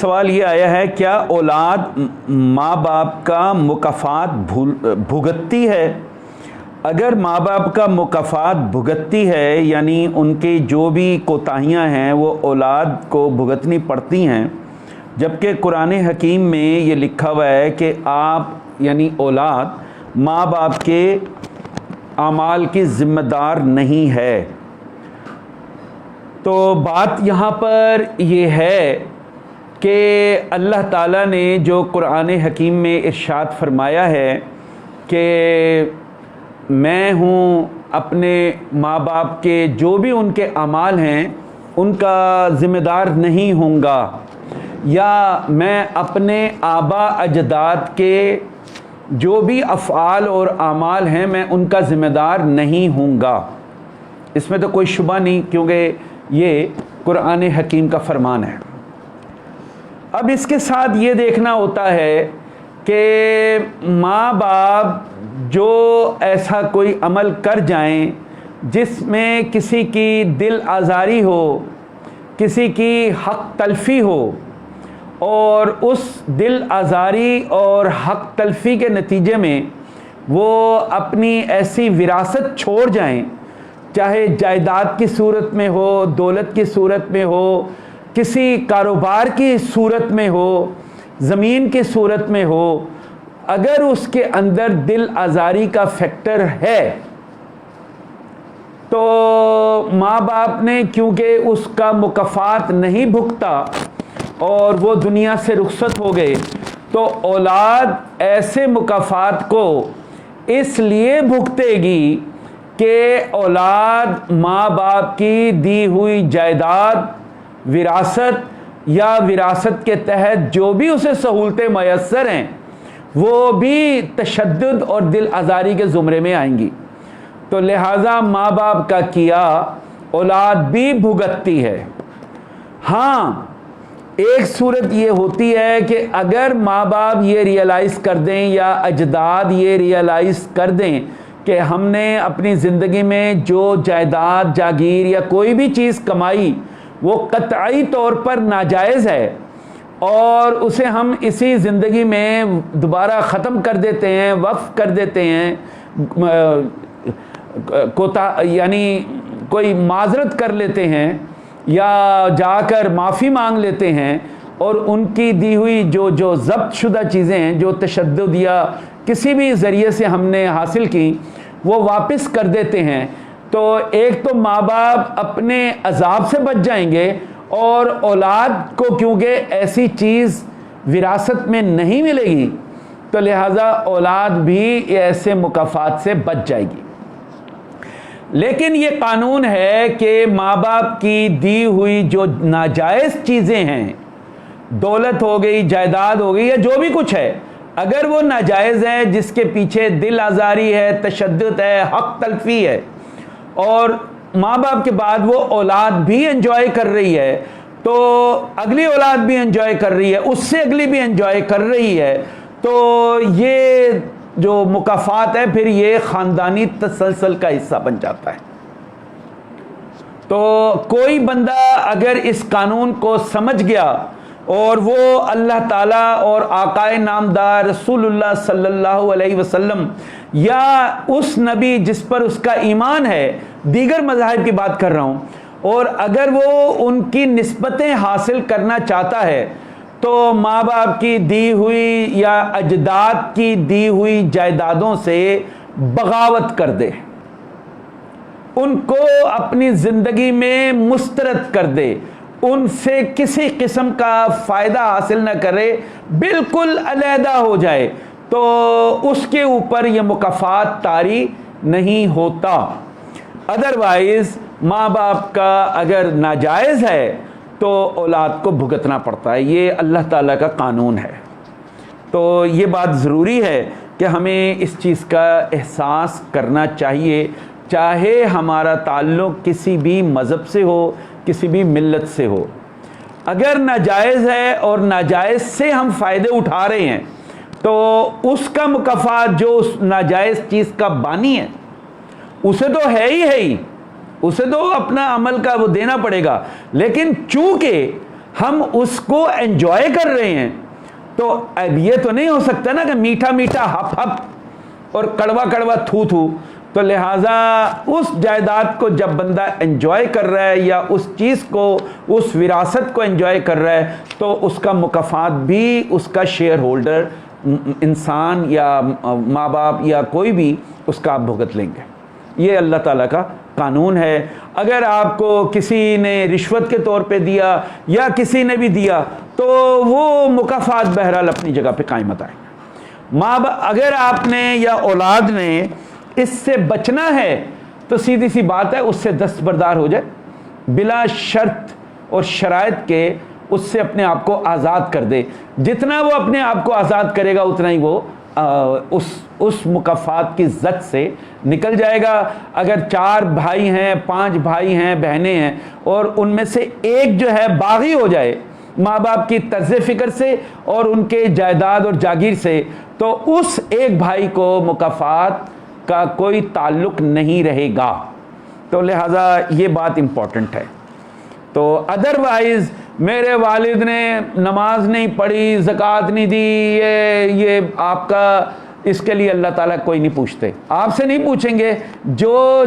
سوال یہ آیا ہے، کیا اولاد ماں باپ کا مکافات بھگتتی ہے؟ اگر ماں باپ کا مکافات بھگتتی ہے، یعنی ان کی جو بھی کوتاہیاں ہیں وہ اولاد کو بھگتنی پڑتی ہیں، جبکہ قرآن حکیم میں یہ لکھا ہوا ہے کہ آپ یعنی اولاد ماں باپ کے اعمال کی ذمہ دار نہیں ہے، تو بات یہاں پر یہ ہے کہ اللہ تعالیٰ نے جو قرآن حکیم میں ارشاد فرمایا ہے کہ میں ہوں اپنے ماں باپ کے جو بھی ان کے اعمال ہیں ان کا ذمہ دار نہیں ہوں گا، یا میں اپنے آبا اجداد کے جو بھی افعال اور اعمال ہیں میں ان کا ذمہ دار نہیں ہوں گا، اس میں تو کوئی شبہ نہیں، کیونکہ یہ قرآن حکیم کا فرمان ہے۔ اب اس کے ساتھ یہ دیکھنا ہوتا ہے کہ ماں باپ جو ایسا کوئی عمل کر جائیں جس میں کسی کی دل آزاری ہو، کسی کی حق تلفی ہو، اور اس دل آزاری اور حق تلفی کے نتیجے میں وہ اپنی ایسی وراثت چھوڑ جائیں، چاہے جائیداد کی صورت میں ہو، دولت کی صورت میں ہو، کسی کاروبار کی صورت میں ہو، زمین کی صورت میں ہو، اگر اس کے اندر دل آزاری کا فیکٹر ہے تو ماں باپ نے کیونکہ اس کا مکافات نہیں بھگتا اور وہ دنیا سے رخصت ہو گئے، تو اولاد ایسے مکافات کو اس لیے بھگتے گی کہ اولاد ماں باپ کی دی ہوئی جائیداد، وراثت یا وراثت کے تحت جو بھی اسے سہولتیں میسر ہیں وہ بھی تشدد اور دل آزاری کے زمرے میں آئیں گی، تو لہٰذا ماں باپ کا کیا اولاد بھی بھگتتی ہے۔ ہاں، ایک صورت یہ ہوتی ہے کہ اگر ماں باپ یہ ریئلائز کر دیں یا اجداد یہ ریئلائز کر دیں کہ ہم نے اپنی زندگی میں جو جائیداد، جاگیر یا کوئی بھی چیز کمائی وہ قطعی طور پر ناجائز ہے اور اسے ہم اسی زندگی میں دوبارہ ختم کر دیتے ہیں، وقف کر دیتے ہیں، یعنی کوئی معذرت کر لیتے ہیں یا جا کر معافی مانگ لیتے ہیں، اور ان کی دی ہوئی جو ضبط شدہ چیزیں ہیں جو تشدد یا کسی بھی ذریعے سے ہم نے حاصل کی وہ واپس کر دیتے ہیں، تو ایک تو ماں باپ اپنے عذاب سے بچ جائیں گے، اور اولاد کو کیونکہ ایسی چیز وراثت میں نہیں ملے گی تو لہٰذا اولاد بھی ایسے مکافات سے بچ جائے گی۔ لیکن یہ قانون ہے کہ ماں باپ کی دی ہوئی جو ناجائز چیزیں ہیں، دولت ہو گئی، جائیداد ہو گئی یا جو بھی کچھ ہے، اگر وہ ناجائز ہے، جس کے پیچھے دل آزاری ہے، تشدد ہے، حق تلفی ہے، اور ماں باپ کے بعد وہ اولاد بھی انجوائے کر رہی ہے، تو اگلی اولاد بھی انجوائے کر رہی ہے، اس سے اگلی بھی انجوائے کر رہی ہے، تو یہ جو مکافات ہے پھر یہ خاندانی تسلسل کا حصہ بن جاتا ہے۔ تو کوئی بندہ اگر اس قانون کو سمجھ گیا اور وہ اللہ تعالیٰ اور آقائے نامدار رسول اللہ صلی اللہ علیہ وسلم یا اس نبی جس پر اس کا ایمان ہے، دیگر مذاہب کی بات کر رہا ہوں، اور اگر وہ ان کی نسبتیں حاصل کرنا چاہتا ہے تو ماں باپ کی دی ہوئی یا اجداد کی دی ہوئی جائیدادوں سے بغاوت کر دے، ان کو اپنی زندگی میں مسترد کر دے، ان سے کسی قسم کا فائدہ حاصل نہ کرے، بالکل علیحدہ ہو جائے، تو اس کے اوپر یہ مکافات طاری نہیں ہوتا۔ ادروائز ماں باپ کا اگر ناجائز ہے تو اولاد کو بھگتنا پڑتا ہے، یہ اللہ تعالیٰ کا قانون ہے۔ تو یہ بات ضروری ہے کہ ہمیں اس چیز کا احساس کرنا چاہیے، چاہے ہمارا تعلق کسی بھی مذہب سے ہو، کسی بھی ملت سے ہو، اگر ناجائز ہے اور ناجائز سے ہم فائدے اٹھا رہے ہیں تو اس کا مکافات جو اس ناجائز چیز کا بانی ہے اسے تو ہے ہی، اسے تو اپنا عمل کا وہ دینا پڑے گا، لیکن چونکہ ہم اس کو انجوائے کر رہے ہیں، تو اب یہ تو نہیں ہو سکتا نا کہ میٹھا میٹھا ہپ ہپ اور کڑوا کڑوا تھو تھو. تو لہٰذا اس جائیداد کو جب بندہ انجوائے کر رہا ہے یا اس چیز کو، اس وراثت کو انجوائے کر رہا ہے، تو اس کا مکافات بھی اس کا شیئر ہولڈر انسان یا ماں باپ یا کوئی بھی اس کا آپ بھگت لیں گے. یہ اللہ تعالیٰ کا قانون ہے. اگر آپ کو کسی نے رشوت کے طور پہ دیا یا کسی نے بھی دیا تو وہ مکافات بہرحال اپنی جگہ پہ قائمت آئیں گے. اگر آپ نے یا اولاد نے اس سے بچنا ہے تو سیدھی سی بات ہے اس سے دستبردار ہو جائے، بلا شرط اور شرائط کے اس سے اپنے آپ کو آزاد کر دے. جتنا وہ اپنے آپ کو آزاد کرے گا اتنا ہی وہ اس مکافات کی زد سے نکل جائے گا. اگر 4 بھائی ہیں، 5 بھائی ہیں، بہنیں ہیں، اور ان میں سے ایک جو ہے باغی ہو جائے ماں باپ کی طرز فکر سے اور ان کے جائیداد اور جاگیر سے، تو اس ایک بھائی کو مکافات کا کوئی تعلق نہیں رہے گا. تو لہٰذا یہ بات امپورٹنٹ ہے. تو ادروائز میرے والد نے نماز نہیں پڑھی، زکوٰۃ نہیں دی، یہ آپ کا، اس کے لیے اللہ تعالیٰ کوئی نہیں پوچھتے، آپ سے نہیں پوچھیں گے.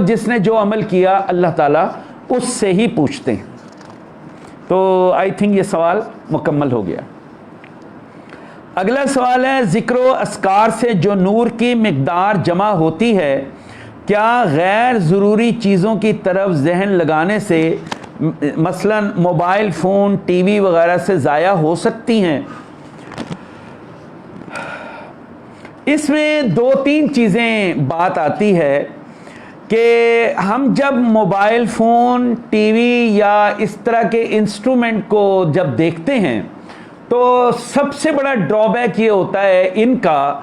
جس نے جو عمل کیا اللہ تعالیٰ اس سے ہی پوچھتے ہیں. تو آئی تھنک یہ سوال مکمل ہو گیا. اگلا سوال ہے، ذکر و اذکار سے جو نور کی مقدار جمع ہوتی ہے کیا غیر ضروری چیزوں کی طرف ذہن لگانے سے مثلا موبائل فون، ٹی وی وغیرہ سے ضائع ہو سکتی ہیں؟ اس میں 2-3 چیزیں بات آتی ہے کہ ہم جب موبائل فون، ٹی وی یا اس طرح کے انسٹرومنٹ کو جب دیکھتے ہیں تو سب سے بڑا ڈرا بیک یہ ہوتا ہے ان کا،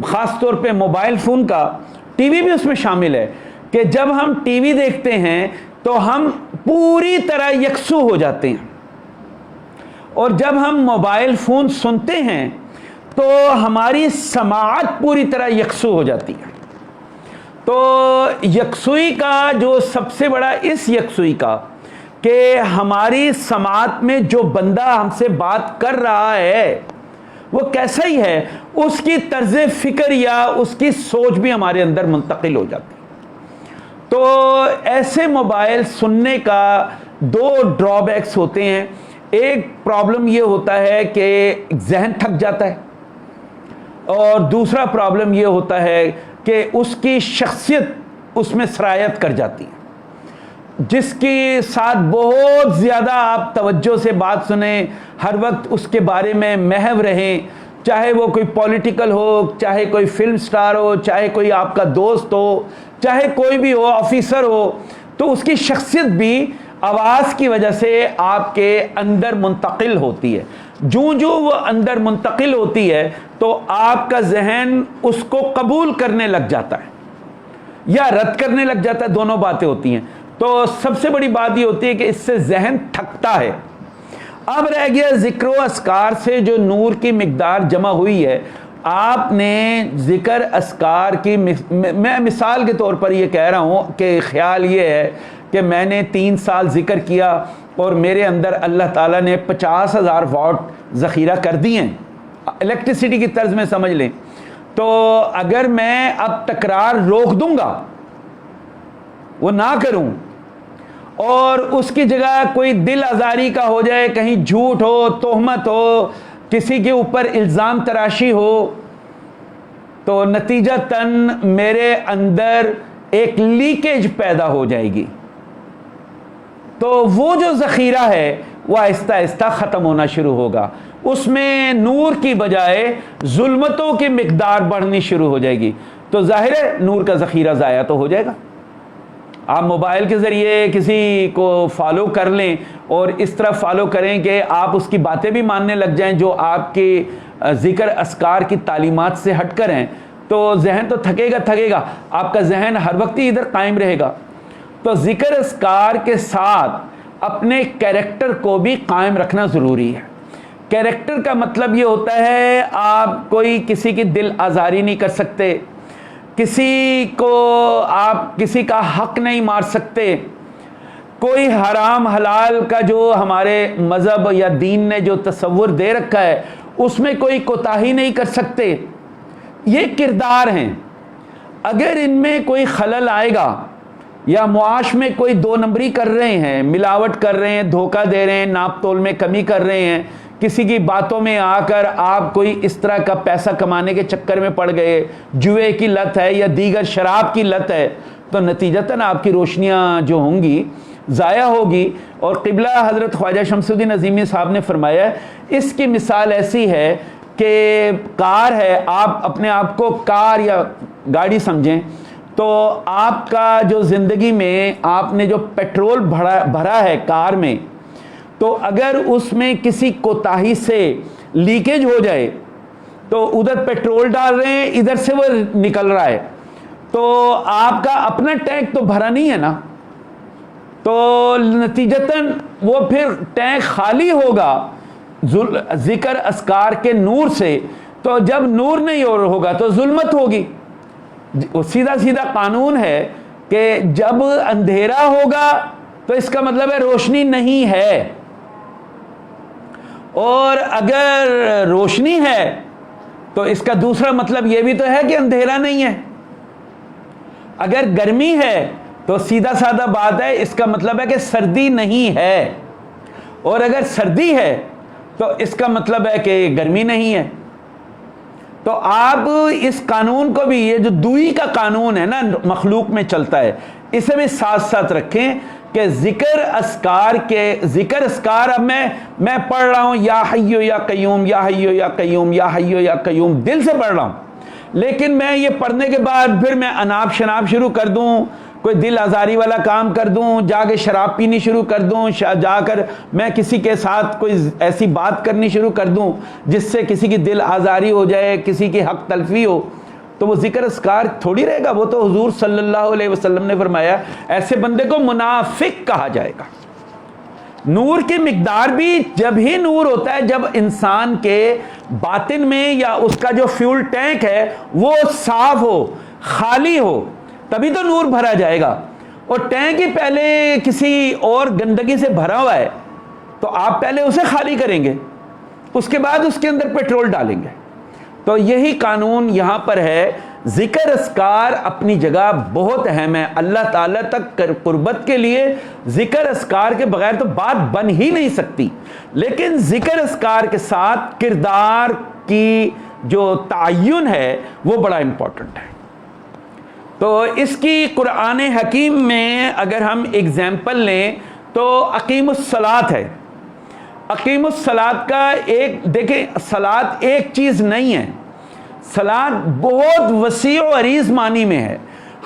خاص طور پہ موبائل فون کا، ٹی وی بھی اس میں شامل ہے، کہ جب ہم ٹی وی دیکھتے ہیں تو ہم پوری طرح یکسو ہو جاتے ہیں، اور جب ہم موبائل فون سنتے ہیں تو ہماری سماعت پوری طرح یکسو ہو جاتی ہے. تو یکسوئی کا جو سب سے بڑا اس یکسوئی کا کہ ہماری سماعت میں جو بندہ ہم سے بات کر رہا ہے وہ کیسا ہی ہے، اس کی طرز فکر یا اس کی سوچ بھی ہمارے اندر منتقل ہو جاتی ہے. تو ایسے موبائل سننے کا 2 ڈرا بیکس ہوتے ہیں. ایک پرابلم یہ ہوتا ہے کہ ذہن تھک جاتا ہے، اور دوسرا پرابلم یہ ہوتا ہے کہ اس کی شخصیت اس میں سرایت کر جاتی ہے، جس کے ساتھ بہت زیادہ آپ توجہ سے بات سنیں، ہر وقت اس کے بارے میں محو رہیں، چاہے وہ کوئی پولیٹیکل ہو، چاہے کوئی فلم سٹار ہو، چاہے کوئی آپ کا دوست ہو، چاہے کوئی بھی ہو، آفیسر ہو، تو اس کی شخصیت بھی آواز کی وجہ سے آپ کے اندر منتقل ہوتی ہے. جو وہ اندر منتقل ہوتی ہے تو آپ کا ذہن اس کو قبول کرنے لگ جاتا ہے یا رد کرنے لگ جاتا ہے، دونوں باتیں ہوتی ہیں. تو سب سے بڑی بات یہ ہوتی ہے کہ اس سے ذہن تھکتا ہے. اب رہ گیا ذکر و اذکار سے جو نور کی مقدار جمع ہوئی ہے. آپ نے ذکر اذکار کی، میں مثال کے طور پر یہ کہہ رہا ہوں کہ خیال یہ ہے کہ میں نے 3 سال ذکر کیا اور میرے اندر اللہ تعالیٰ نے 50,000 واٹ ذخیرہ کر دیے ہیں، الیکٹریسٹی کی طرز میں سمجھ لیں. تو اگر میں اب تکرار روک دوں گا، وہ نہ کروں، اور اس کی جگہ کوئی دل آزاری کا ہو جائے، کہیں جھوٹ ہو، تہمت ہو، کسی کے اوپر الزام تراشی ہو، تو نتیجتاً میرے اندر ایک لیکیج پیدا ہو جائے گی. تو وہ جو ذخیرہ ہے وہ آہستہ آہستہ ختم ہونا شروع ہوگا. اس میں نور کی بجائے ظلمتوں کی مقدار بڑھنی شروع ہو جائے گی. تو ظاہر ہے نور کا ذخیرہ ضائع تو ہو جائے گا. آپ موبائل کے ذریعے کسی کو فالو کر لیں اور اس طرح فالو کریں کہ آپ اس کی باتیں بھی ماننے لگ جائیں جو آپ کے ذکر اذکار کی تعلیمات سے ہٹ کر ہیں، تو ذہن تو تھکے گا، آپ کا ذہن ہر وقت ہی ادھر قائم رہے گا. تو ذکر اذکار کے ساتھ اپنے کیریکٹر کو بھی قائم رکھنا ضروری ہے. کیریکٹر کا مطلب یہ ہوتا ہے آپ کوئی کسی کی دل آزاری نہیں کر سکتے، کسی کو آپ کسی کا حق نہیں مار سکتے، کوئی حرام حلال کا جو ہمارے مذہب یا دین نے جو تصور دے رکھا ہے اس میں کوئی کوتاہی نہیں کر سکتے. یہ کردار ہیں. اگر ان میں کوئی خلل آئے گا یا معاش میں کوئی دو نمبری کر رہے ہیں، ملاوٹ کر رہے ہیں، دھوکہ دے رہے ہیں، ناپ تول میں کمی کر رہے ہیں، کسی کی باتوں میں آ کر آپ کوئی اس طرح کا پیسہ کمانے کے چکر میں پڑ گئے، جوئے کی لت ہے یا دیگر شراب کی لت ہے، تو نتیجتاً آپ کی روشنیاں جو ہوں گی ضائع ہوگی. اور قبلہ حضرت خواجہ شمس الدین عظیمی صاحب نے فرمایا ہے اس کی مثال ایسی ہے کہ کار ہے، آپ اپنے آپ کو کار یا گاڑی سمجھیں تو آپ کا جو زندگی میں آپ نے جو پیٹرول بھرا ہے کار میں، تو اگر اس میں کسی کوتاہی سے لیکیج ہو جائے تو ادھر پیٹرول ڈال رہے ہیں، ادھر سے وہ نکل رہا ہے، تو آپ کا اپنا ٹینک تو بھرا نہیں ہے نا، تو نتیجتاً وہ پھر ٹینک خالی ہوگا ذکر اذکار کے نور سے. تو جب نور نہیں ہوگا تو ظلمت ہوگی. سیدھا سیدھا قانون ہے کہ جب اندھیرا ہوگا تو اس کا مطلب ہے روشنی نہیں ہے، اور اگر روشنی ہے تو اس کا دوسرا مطلب یہ بھی تو ہے کہ اندھیرا نہیں ہے. اگر گرمی ہے تو سیدھا سادہ بات ہے اس کا مطلب ہے کہ سردی نہیں ہے، اور اگر سردی ہے تو اس کا مطلب ہے کہ گرمی نہیں ہے. تو آپ اس قانون کو بھی، یہ جو دوئی کا قانون ہے نا مخلوق میں چلتا ہے، اسے بھی ساتھ ساتھ رکھیں کہ ذکر اذکار اب میں پڑھ رہا ہوں یا حیو یا قیوم یا حیو یا قیوم یا حیو یا قیوم، دل سے پڑھ رہا ہوں، لیکن میں یہ پڑھنے کے بعد پھر میں اناب شناب شروع کر دوں، کوئی دل آزاری والا کام کر دوں، جا کے شراب پینی شروع کر دوں، جا کر میں کسی کے ساتھ کوئی ایسی بات کرنی شروع کر دوں جس سے کسی کی دل آزاری ہو جائے، کسی کی حق تلفی ہو، تو وہ ذکر اذکار تھوڑی رہے گا. وہ تو حضور صلی اللہ علیہ وسلم نے فرمایا ایسے بندے کو منافق کہا جائے گا. نور کی مقدار بھی جب ہی نور ہوتا ہے جب انسان کے باطن میں یا اس کا جو فیول ٹینک ہے وہ صاف ہو، خالی ہو، تبھی تو نور بھرا جائے گا. اور ٹینک ہی پہلے کسی اور گندگی سے بھرا ہوا ہے تو آپ پہلے اسے خالی کریں گے، اس کے بعد اس کے اندر پیٹرول ڈالیں گے. تو یہی قانون یہاں پر ہے. ذکر اذکار اپنی جگہ بہت اہم ہے. اللہ تعالیٰ تک قربت کے لیے ذکر اذکار کے بغیر تو بات بن ہی نہیں سکتی، لیکن ذکر اذکار کے ساتھ کردار کی جو تعین ہے وہ بڑا امپورٹنٹ ہے. تو اس کی قرآن حکیم میں اگر ہم اگزامپل لیں تو اقیم الصلاۃ ہے. اقیم الصلاۃ کا ایک دیکھیں، صلاۃ ایک چیز نہیں ہے، صلاۃ بہت وسیع و عریض معنی میں ہے.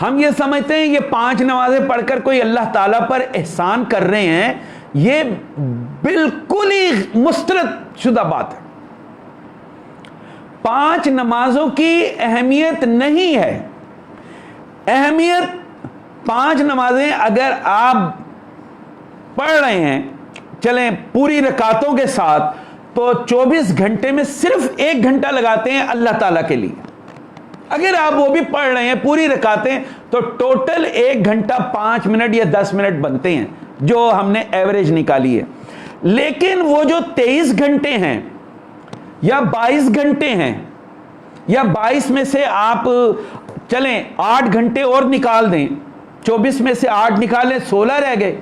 ہم یہ سمجھتے ہیں یہ 5 نمازیں پڑھ کر کوئی اللہ تعالیٰ پر احسان کر رہے ہیں، یہ بالکل ہی مسترد شدہ بات ہے. 5 نمازوں کی اہمیت نہیں ہے. اہمیت 5 نمازیں اگر آپ پڑھ رہے ہیں چلیں پوری رکعتوں کے ساتھ تو 24 گھنٹے میں صرف 1 گھنٹہ لگاتے ہیں اللہ تعالیٰ کے لیے. اگر آپ وہ بھی پڑھ رہے ہیں پوری رکعتیں تو ٹوٹل 1 گھنٹہ 5 منٹ یا 10 منٹ بنتے ہیں جو ہم نے ایوریج نکالی ہے. لیکن وہ جو 23 گھنٹے ہیں یا 22 گھنٹے ہیں یا 22 میں سے آپ چلیں 8 گھنٹے اور نکال دیں، 24 میں سے 8 نکالیں 16 رہ گئے،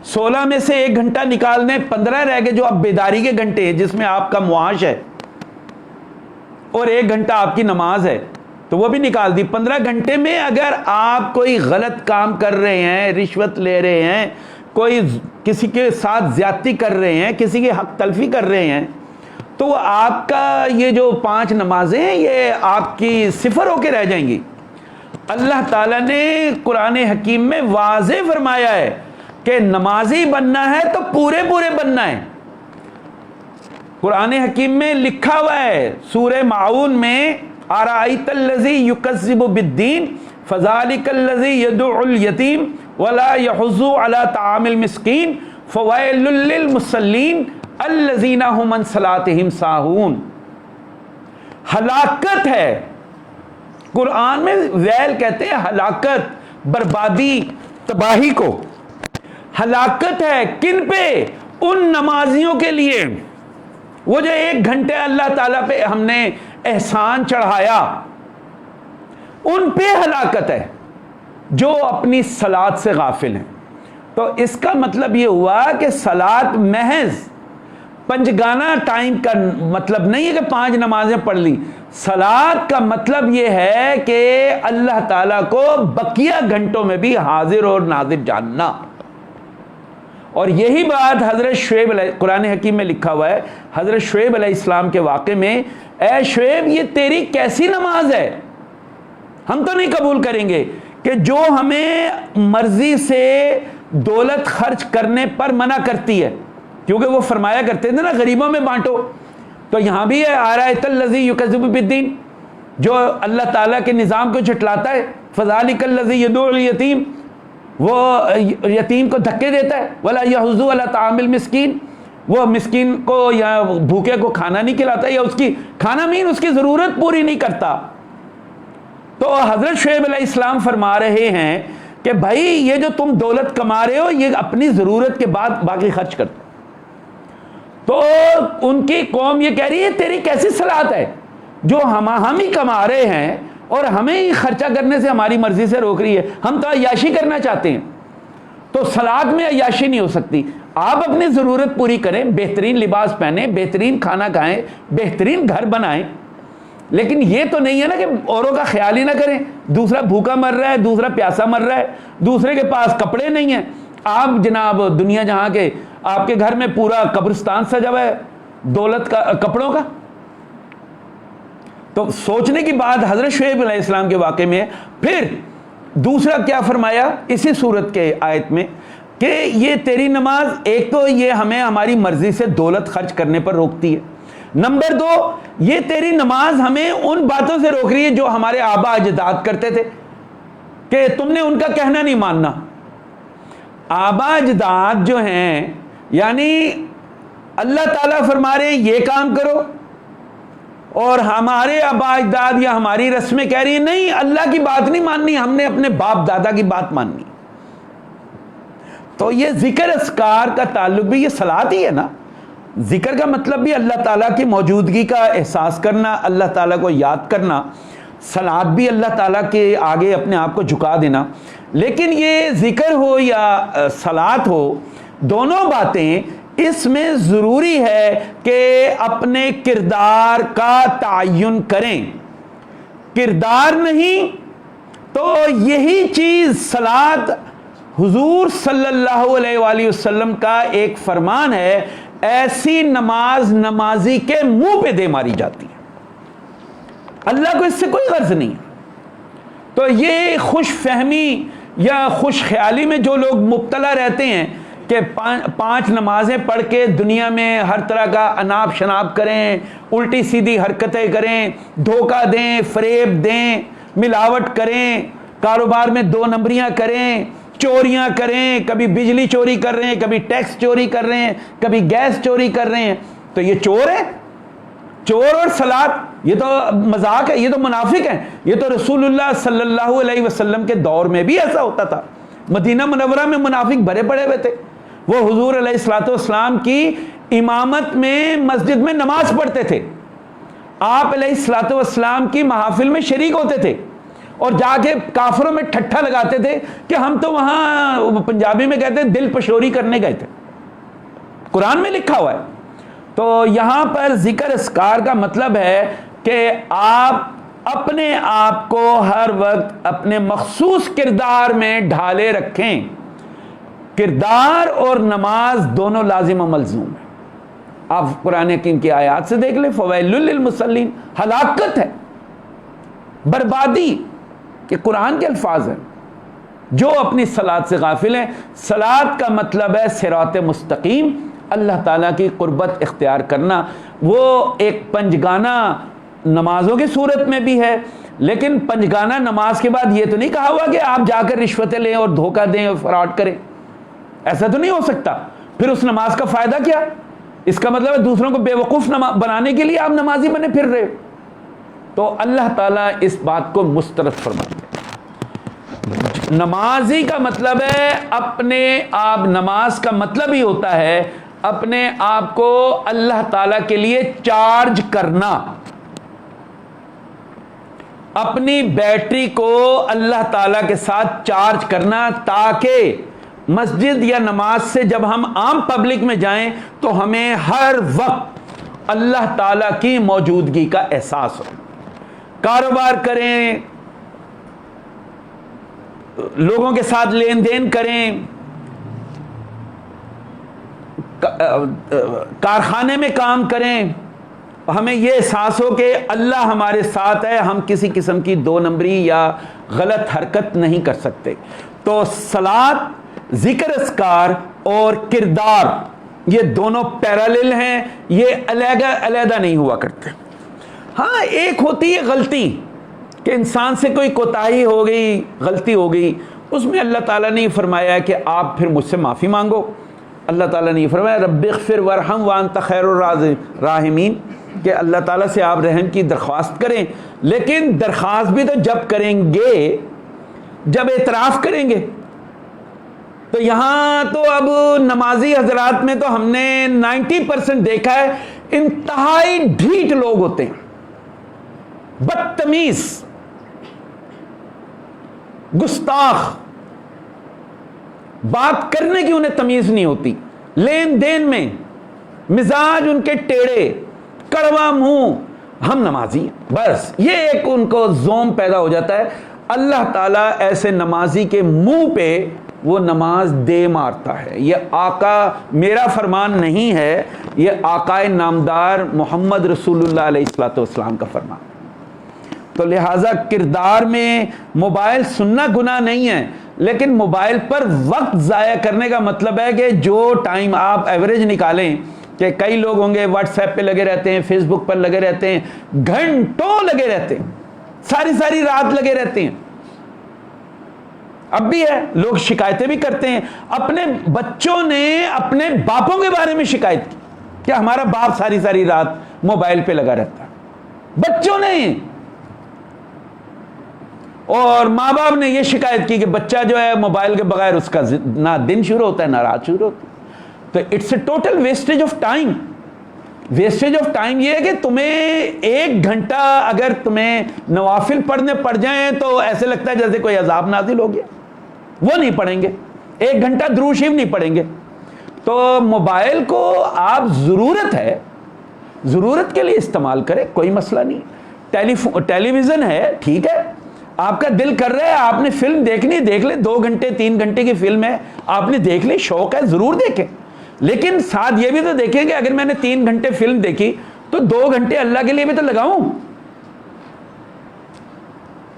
16 میں سے 1 گھنٹہ نکال دیں 15 رہ گئے جو اب بیداری کے گھنٹے ہیں جس میں آپ کا معاش ہے، اور 1 گھنٹہ آپ کی نماز ہے تو وہ بھی نکال دی. 15 گھنٹے میں اگر آپ کوئی غلط کام کر رہے ہیں، رشوت لے رہے ہیں، کوئی کسی کے ساتھ زیادتی کر رہے ہیں، کسی کی حق تلفی کر رہے ہیں، تو وہ آپ کا یہ جو 5 نمازیں ہیں یہ آپ کی صفر ہو کے رہ جائیں گی. اللہ تعالیٰ نے قرآن حکیم میں واضح فرمایا ہے کہ نمازی بننا ہے تو پورے بننا ہے. قرآن حکیم میں لکھا ہوا ہے سورہ معون میں، ارأیت الذی یکذب بالدین فذلک الذی یدعو الیتیم ولا یحض علی طعام المسکین فویل للمصلین الذین هم عن صلاتهم ساہون. ہلاکت ہے، قرآن میں ویل کہتے ہیں ہلاکت، بربادی، تباہی کو. ہلاکت ہے کن پہ؟ ان نمازیوں کے لیے وہ جو 1 گھنٹے اللہ تعالیٰ پہ ہم نے احسان چڑھایا، ان پہ ہلاکت ہے جو اپنی صلات سے غافل ہیں۔ تو اس کا مطلب یہ ہوا کہ صلات محض پنجگانہ ٹائم کا مطلب نہیں ہے کہ 5 نمازیں پڑھ لی۔ صلات کا مطلب یہ ہے کہ اللہ تعالیٰ کو بقیہ گھنٹوں میں بھی حاضر اور ناظر جاننا۔ اور یہی بات حضرت شعیب قرآن حکیم میں لکھا ہوا ہے، حضرت شعیب علیہ السلام کے واقعے میں، اے شعیب یہ تیری کیسی نماز ہے؟ ہم تو نہیں قبول کریں گے کہ جو ہمیں مرضی سے دولت خرچ کرنے پر منع کرتی ہے، کیونکہ وہ فرمایا کرتے تھے نا غریبوں میں بانٹو۔ تو یہاں بھی ہے آرایت الذی یکذب بالدین، جو اللہ تعالیٰ کے نظام کو جھٹلاتا ہے، فذالک الذی یدعو الیتیم، وہ یتیم کو دھکے دیتا ہے، ولا یحض علی طعام المسکین، وہ مسکین کو یا بھوکے کو کھانا نہیں کھلاتا، یا اس کی کھانا مین اس کی ضرورت پوری نہیں کرتا۔ تو حضرت شعیب علیہ السلام فرما رہے ہیں کہ بھائی یہ جو تم دولت کما رہے ہو یہ اپنی ضرورت کے بعد باقی خرچ کرتے۔ تو ان کی قوم یہ کہہ رہی ہے تیری کیسی صلات ہے جو ہم ہی کما رہے ہیں اور ہمیں ہی خرچہ کرنے سے ہماری مرضی سے روک رہی ہے، ہم تو عیاشی کرنا چاہتے ہیں۔ تو صلات میں عیاشی نہیں ہو سکتی، آپ اپنی ضرورت پوری کریں، بہترین لباس پہنیں، بہترین کھانا کھائیں، بہترین گھر بنائیں، لیکن یہ تو نہیں ہے نا کہ اوروں کا خیال ہی نہ کریں۔ دوسرا بھوکا مر رہا ہے، دوسرا پیاسا مر رہا ہے، دوسرے کے پاس کپڑے نہیں ہیں، آپ جناب دنیا جہاں کے آپ کے گھر میں پورا قبرستان سجا ہوا ہے دولت کا، کپڑوں کا۔ تو سوچنے کی بات حضرت شعیب علیہ السلام کے واقعے میں ہے۔ پھر دوسرا کیا فرمایا اسی صورت کے آیت میں کہ یہ تیری نماز، ایک تو یہ ہمیں ہماری مرضی سے دولت خرچ کرنے پر روکتی ہے، نمبر 2 یہ تیری نماز ہمیں ان باتوں سے روک رہی ہے جو ہمارے آبا اجداد کرتے تھے، کہ تم نے ان کا کہنا نہیں ماننا۔ آبا اجداد جو ہیں یعنی اللہ تعالیٰ فرما رہے ہیں یہ کام کرو، اور ہمارے آبا اجداد یا ہماری رسمیں کہہ رہی ہیں نہیں اللہ کی بات نہیں ماننی، ہم نے اپنے باپ دادا کی بات ماننی۔ تو یہ ذکر اذکار کا تعلق بھی یہ صلات ہی ہے نا۔ ذکر کا مطلب بھی اللہ تعالیٰ کی موجودگی کا احساس کرنا، اللہ تعالیٰ کو یاد کرنا، صلات بھی اللہ تعالیٰ کے آگے اپنے آپ کو جھکا دینا۔ لیکن یہ ذکر ہو یا صلات ہو، دونوں باتیں اس میں ضروری ہے کہ اپنے کردار کا تعین کریں۔ کردار نہیں تو یہی چیز صلات حضور صلی اللہ علیہ وآلہ وسلم کا ایک فرمان ہے، ایسی نماز نمازی کے منہ پہ دے ماری جاتی ہے، اللہ کو اس سے کوئی غرض نہیں۔ تو یہ خوش فہمی یا خوش خیالی میں جو لوگ مبتلا رہتے ہیں کہ 5 نمازیں پڑھ کے دنیا میں ہر طرح کا اناپ شناپ کریں، الٹی سیدھی حرکتیں کریں، دھوکہ دیں، فریب دیں، ملاوٹ کریں، کاروبار میں 2 نمبریاں کریں، چوریاں کریں، کبھی بجلی چوری کر رہے ہیں، کبھی ٹیکس چوری کر رہے ہیں، کبھی گیس چوری کر رہے ہیں، تو یہ چور ہے۔ چور اور صلات یہ تو مذاق ہے، یہ تو منافق ہیں۔ یہ تو رسول اللہ صلی اللہ علیہ وسلم کے دور میں بھی ایسا ہوتا تھا، مدینہ منورہ میں منافق بھرے پڑے ہوئے تھے، وہ حضور علیہ الصلوۃ والسلام کی امامت میں مسجد میں نماز پڑھتے تھے، آپ علیہ الصلوۃ والسلام کی محافل میں شریک ہوتے تھے، اور جا کے کافروں میں ٹھٹھا لگاتے تھے کہ ہم تو وہاں پنجابی میں کہتے ہیں دل پشوری کرنے گئے تھے، قرآن میں لکھا ہوا ہے۔ تو یہاں پر ذکر اذکار کا مطلب ہے کہ آپ اپنے آپ کو ہر وقت اپنے مخصوص کردار میں ڈھالے رکھیں۔ کردار اور نماز دونوں لازم و ملزوم ہیں۔ آپ قرآن حکیم کی آیات سے دیکھ لیں، فویل للمصلین، ہلاکت ہے، بربادی، کہ قرآن کے الفاظ ہیں، جو اپنی صلات سے غافل ہیں۔ صلات کا مطلب ہے صراط مستقیم، اللہ تعالیٰ کی قربت اختیار کرنا۔ وہ ایک پنجگانہ نمازوں کی صورت میں بھی ہے، لیکن پنجگانہ نماز کے بعد یہ تو نہیں کہا ہوا کہ آپ جا کر رشوتیں لیں اور دھوکہ دیں اور فراڈ کریں، ایسا تو نہیں ہو سکتا۔ پھر اس نماز کا فائدہ کیا؟ اس کا مطلب ہے دوسروں کو بے وقوف بنانے کے لیے آپ نمازی بنے پھر رہے ہو۔ تو اللہ تعالیٰ اس بات کو مسترد فرماتے ہیں۔ نمازی کا مطلب ہے اپنے آپ، نماز کا مطلب ہی ہوتا ہے اپنے آپ کو اللہ تعالی کے لیے چارج کرنا، اپنی بیٹری کو اللہ تعالی کے ساتھ چارج کرنا، تاکہ مسجد یا نماز سے جب ہم عام پبلک میں جائیں تو ہمیں ہر وقت اللہ تعالی کی موجودگی کا احساس ہو۔ کاروبار کریں، لوگوں کے ساتھ لین دین کریں، کارخانے میں کام کریں، ہمیں یہ احساس ہو کہ اللہ ہمارے ساتھ ہے، ہم کسی قسم کی دو نمبری یا غلط حرکت نہیں کر سکتے۔ تو صلاۃ، ذکر اذکار اور کردار یہ دونوں پیرالل ہیں، یہ علیحدہ نہیں ہوا کرتے۔ ہاں ایک ہوتی ہے غلطی، کہ انسان سے کوئی کوتاہی ہو گئی، غلطی ہو گئی، اس میں اللہ تعالیٰ نے فرمایا کہ آپ پھر مجھ سے معافی مانگو۔ اللہ تعالیٰ نے فرمایا رب اغفر وارحم وانت خیر الراحمین، کہ اللہ تعالیٰ سے آپ رحم کی درخواست کریں، لیکن درخواست بھی تو جب کریں گے جب اعتراف کریں گے۔ تو یہاں تو اب نمازی حضرات میں تو ہم نے 90% دیکھا ہے انتہائی ڈھیٹ لوگ ہوتے ہیں، بدتمیز، گستاخ، بات کرنے کی انہیں تمیز نہیں ہوتی، لین دین میں مزاج ان کے ٹیڑے، کڑوا منہ، ہم نمازی ہیں، بس یہ ایک ان کو زوم پیدا ہو جاتا ہے۔ اللہ تعالیٰ ایسے نمازی کے منہ پہ وہ نماز دے مارتا ہے۔ یہ آقا میرا فرمان نہیں ہے، یہ آقا نامدار محمد رسول اللہ علیہ الصلوۃ والسلام کا فرمان۔ تو لہٰذا کردار میں موبائل سننا گناہ نہیں ہے، لیکن موبائل پر وقت ضائع کرنے کا مطلب ہے کہ جو ٹائم آپ ایوریج نکالیں، کہ کئی لوگ ہوں گے واٹس ایپ پہ لگے رہتے ہیں، فیس بک پر لگے رہتے ہیں، گھنٹوں لگے رہتے ہیں، ساری رات لگے رہتے ہیں۔ اب بھی ہے، لوگ شکایتیں بھی کرتے ہیں، اپنے بچوں نے اپنے باپوں کے بارے میں شکایت کی کہ ہمارا باپ ساری رات موبائل پہ لگا رہتا ہے، بچوں نے۔ اور ماں باپ نے یہ شکایت کی کہ بچہ جو ہے موبائل کے بغیر اس کا نہ دن شروع ہوتا ہے نہ رات شروع ہوتی ہے۔ تو it's a total wastage of time. Wastage of time یہ ہے کہ تمہیں 1 گھنٹہ اگر تمہیں نوافل پڑھنے پڑ جائیں تو ایسے لگتا ہے جیسے کوئی عذاب نازل ہو گیا، وہ نہیں پڑھیں گے، 1 گھنٹہ درود شریف نہیں پڑھیں گے۔ تو موبائل کو آپ ضرورت ہے، ضرورت کے لیے استعمال کریں، کوئی مسئلہ نہیں۔ ٹیلی ویژن ہے، ٹھیک ہے، آپ کا دل کر رہا ہے، آپ نے فلم دیکھنی دیکھ لیں، 2 گھنٹے 3 گھنٹے کی فلم ہے، آپ نے دیکھ لی، شوق ہے ضرور دیکھیں، لیکن ساتھ یہ بھی تو دیکھیں کہ اگر میں نے 3 گھنٹے فلم دیکھی تو 2 گھنٹے اللہ کے لیے بھی تو لگاؤں۔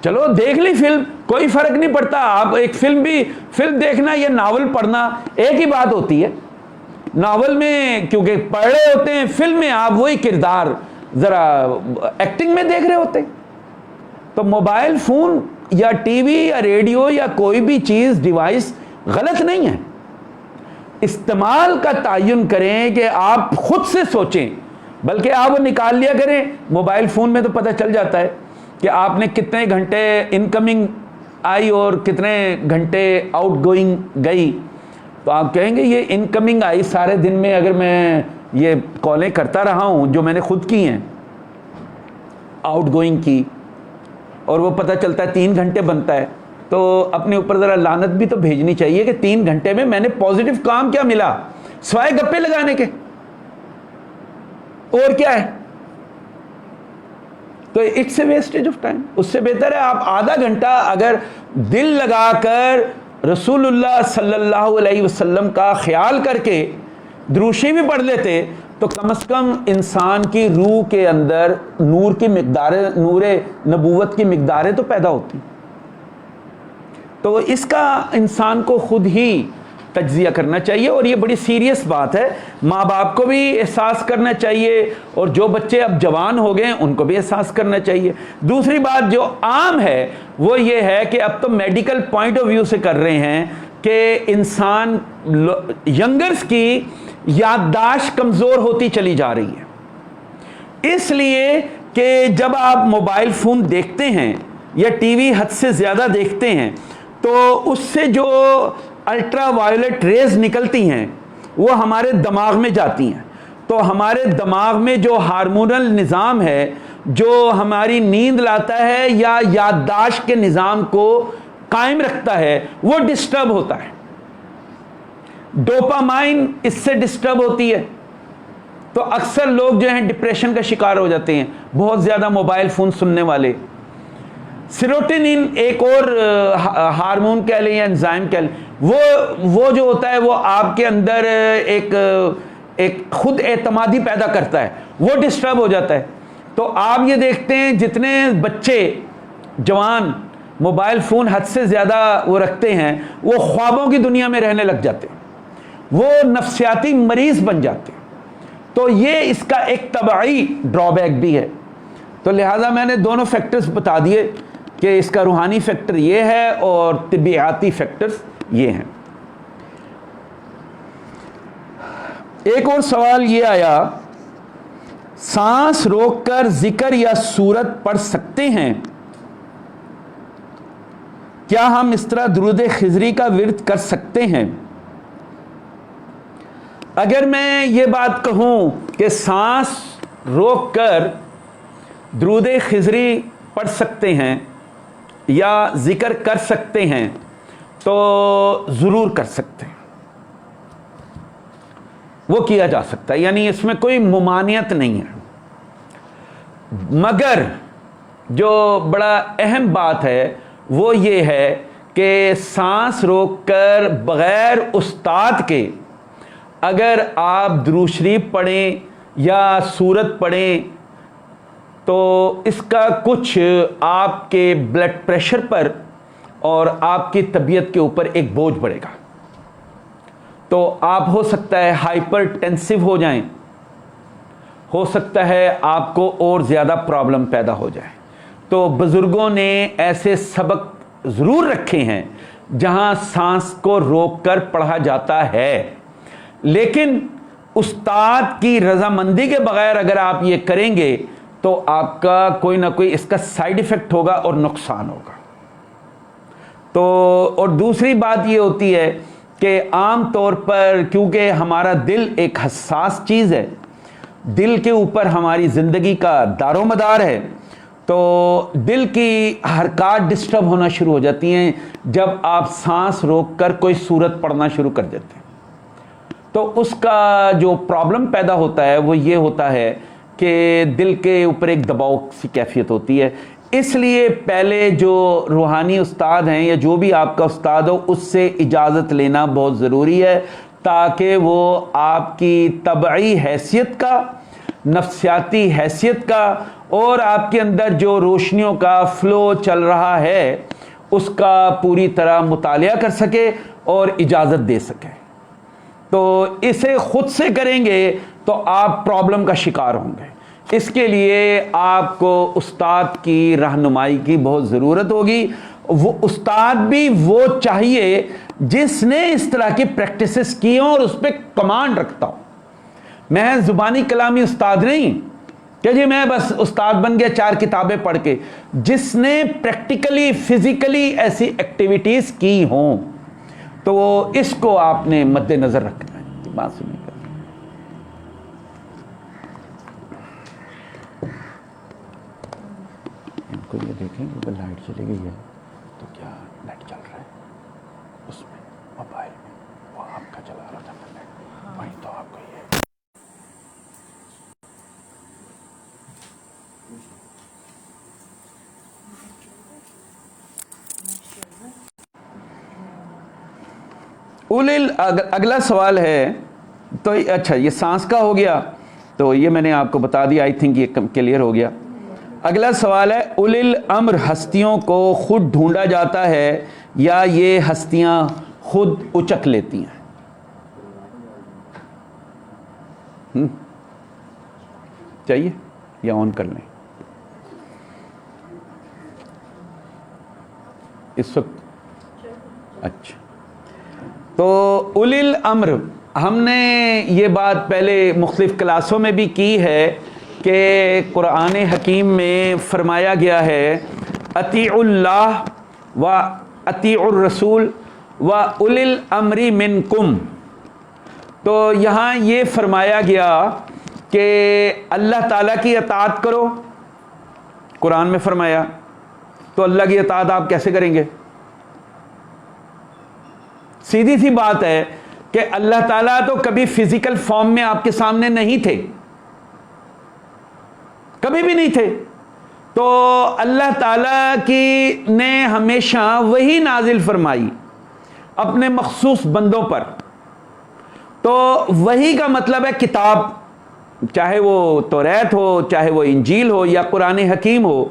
چلو دیکھ لی فلم، کوئی فرق نہیں پڑتا، آپ ایک فلم دیکھنا یا ناول پڑھنا ایک ہی بات ہوتی ہے۔ ناول میں کیونکہ پڑھ رہے ہوتے ہیں، فلم میں آپ وہی کردار ذرا ایکٹنگ میں دیکھ رہے ہوتے ہیں۔ تو موبائل فون یا ٹی وی یا ریڈیو یا کوئی بھی چیز، ڈیوائس غلط نہیں ہے، استعمال کا تعین کریں کہ آپ خود سے سوچیں، بلکہ آپ وہ نکال لیا کریں۔ موبائل فون میں تو پتہ چل جاتا ہے کہ آپ نے کتنے گھنٹے انکمنگ آئی اور کتنے گھنٹے آؤٹ گوئنگ گئی، تو آپ کہیں گے یہ انکمنگ آئی سارے دن میں اگر میں یہ کالیں کرتا رہا ہوں جو میں نے خود کی ہیں، آؤٹ گوئنگ کی، اور وہ پتہ چلتا ہے 3 گھنٹے بنتا ہے، تو اپنے اوپر ذرا لعنت بھی تو بھیجنی چاہیے کہ 3 گھنٹے میں نے پازیٹیو کام کیا ملا سوائے گپے لگانے کے، اور کیا ہے؟ تو it's a vestige of time. اس سے بہتر ہے آپ آدھا گھنٹہ اگر دل لگا کر رسول اللہ صلی اللہ علیہ وسلم کا خیال کر کے دروشی بھی پڑھ لیتے تو کم از کم انسان کی روح کے اندر نور کی مقداریں، نور نبوت کی مقداریں تو پیدا ہوتی۔ تو اس کا انسان کو خود ہی تجزیہ کرنا چاہیے، اور یہ بڑی سیریس بات ہے، ماں باپ کو بھی احساس کرنا چاہیے، اور جو بچے اب جوان ہو گئے ان کو بھی احساس کرنا چاہیے۔ دوسری بات جو عام ہے وہ یہ ہے کہ اب تو میڈیکل پوائنٹ آف ویو سے کر رہے ہیں کہ انسان ینگرز کی یادداشت کمزور ہوتی چلی جا رہی ہے، اس لیے کہ جب آپ موبائل فون دیکھتے ہیں یا ٹی وی حد سے زیادہ دیکھتے ہیں تو اس سے جو الٹرا وائلٹ ریز نکلتی ہیں وہ ہمارے دماغ میں جاتی ہیں، تو ہمارے دماغ میں جو ہارمونل نظام ہے جو ہماری نیند لاتا ہے یا یادداشت کے نظام کو قائم رکھتا ہے وہ ڈسٹرب ہوتا ہے. ڈوپامائن اس سے ڈسٹرب ہوتی ہے، تو اکثر لوگ جو ہیں ڈپریشن کا شکار ہو جاتے ہیں، بہت زیادہ موبائل فون سننے والے. سیروٹونین ایک اور ہارمون کہہ لیں یا انزائم کہہ لیں، وہ جو ہوتا ہے وہ آپ کے اندر ایک خود اعتمادی پیدا کرتا ہے، وہ ڈسٹرب ہو جاتا ہے. تو آپ یہ دیکھتے ہیں جتنے بچے جوان موبائل فون حد سے زیادہ وہ رکھتے ہیں وہ خوابوں کی دنیا میں رہنے لگ جاتے ہیں، وہ نفسیاتی مریض بن جاتے ہیں. تو یہ اس کا ایک طبعی ڈرا بیک بھی ہے. تو لہٰذا میں نے دونوں فیکٹرز بتا دیے کہ اس کا روحانی فیکٹر یہ ہے اور طبیعیاتی فیکٹرز یہ ہیں. ایک اور سوال یہ آیا، سانس روک کر ذکر یا سورت پڑھ سکتے ہیں؟ کیا ہم اس طرح درود خضری کا ورد کر سکتے ہیں؟ اگر میں یہ بات کہوں کہ سانس روک کر درود خضری پڑھ سکتے ہیں یا ذکر کر سکتے ہیں تو ضرور کر سکتے ہیں، وہ کیا جا سکتا ہے، یعنی اس میں کوئی ممانعت نہیں ہے. مگر جو بڑا اہم بات ہے وہ یہ ہے کہ سانس روک کر بغیر استاد کے اگر آپ درود شریف پڑھیں یا سورت پڑھیں تو اس کا کچھ آپ کے بلڈ پریشر پر اور آپ کی طبیعت کے اوپر ایک بوجھ پڑے گا. تو آپ ہو سکتا ہے ہائپر ٹینسو ہو جائیں، ہو سکتا ہے آپ کو اور زیادہ پرابلم پیدا ہو جائے. تو بزرگوں نے ایسے سبق ضرور رکھے ہیں جہاں سانس کو روک کر پڑھا جاتا ہے، لیکن استاد کی رضامندی کے بغیر اگر آپ یہ کریں گے تو آپ کا کوئی نہ کوئی اس کا سائیڈ ایفیکٹ ہوگا اور نقصان ہوگا. تو اور دوسری بات یہ ہوتی ہے کہ عام طور پر کیونکہ ہمارا دل ایک حساس چیز ہے، دل کے اوپر ہماری زندگی کا دار و مدار ہے، تو دل کی حرکات ڈسٹرب ہونا شروع ہو جاتی ہیں جب آپ سانس روک کر کوئی سورت پڑھنا شروع کر دیتے ہیں. تو اس کا جو پرابلم پیدا ہوتا ہے وہ یہ ہوتا ہے کہ دل کے اوپر ایک دباؤ سی کیفیت ہوتی ہے. اس لیے پہلے جو روحانی استاد ہیں یا جو بھی آپ کا استاد ہو اس سے اجازت لینا بہت ضروری ہے، تاکہ وہ آپ کی طبعی حیثیت کا، نفسیاتی حیثیت کا اور آپ کے اندر جو روشنیوں کا فلو چل رہا ہے اس کا پوری طرح مطالعہ کر سکے اور اجازت دے سکے. تو اسے خود سے کریں گے تو آپ پرابلم کا شکار ہوں گے. اس کے لیے آپ کو استاد کی رہنمائی کی بہت ضرورت ہوگی. وہ استاد بھی وہ چاہیے جس نے اس طرح کی پریکٹسز کی ہوں اور اس پہ کمانڈ رکھتا ہوں. میں زبانی کلامی استاد نہیں کہ جی میں بس استاد بن گیا 4 کتابیں پڑھ کے. جس نے پریکٹیکلی فزیکلی ایسی ایکٹیویٹیز کی ہوں تو اس کو آپ نے مد نظر رکھنا ہے. بات سنیے گا. ان کو یہ دیکھیں کہ لائٹ چلی گئی ہے تو کیا نیٹ چل رہا ہے اس میں موبائل میں، وہ آپ کا چلا رہا تھا نیٹ وہیں تو آپ کو یہ اگلا سوال ہے. تو اچھا یہ سانس کا ہو گیا تو یہ میں نے آپ کو بتا دیا، آئی تھنک یہ کلیئر ہو گیا. اگلا سوال ہے اولی الامر ہستیوں کو خود ڈھونڈا جاتا ہے یا یہ ہستیاں خود اچک لیتی ہیں؟ چاہیے یا آن کر لیں اس وقت؟ اچھا تو اولی الامر ہم نے یہ بات پہلے مختلف کلاسوں میں بھی کی ہے کہ قرآن حکیم میں فرمایا گیا ہے اطیعوا اللہ و اطیعوا الرسول وَأُولِي الْأَمْرِ مِنْكُمْ. تو یہاں یہ فرمایا گیا کہ اللہ تعالیٰ کی اطاعت کرو، قرآن میں فرمایا. تو اللہ کی اطاعت آپ کیسے کریں گے؟ سیدھی سی بات ہے کہ اللہ تعالیٰ تو کبھی فزیکل فارم میں آپ کے سامنے نہیں تھے، کبھی بھی نہیں تھے. تو اللہ تعالیٰ کی نے ہمیشہ وہی نازل فرمائی اپنے مخصوص بندوں پر. تو وہی کا مطلب ہے کتاب، چاہے وہ توریت ہو، چاہے وہ انجیل ہو یا قرآن حکیم ہو.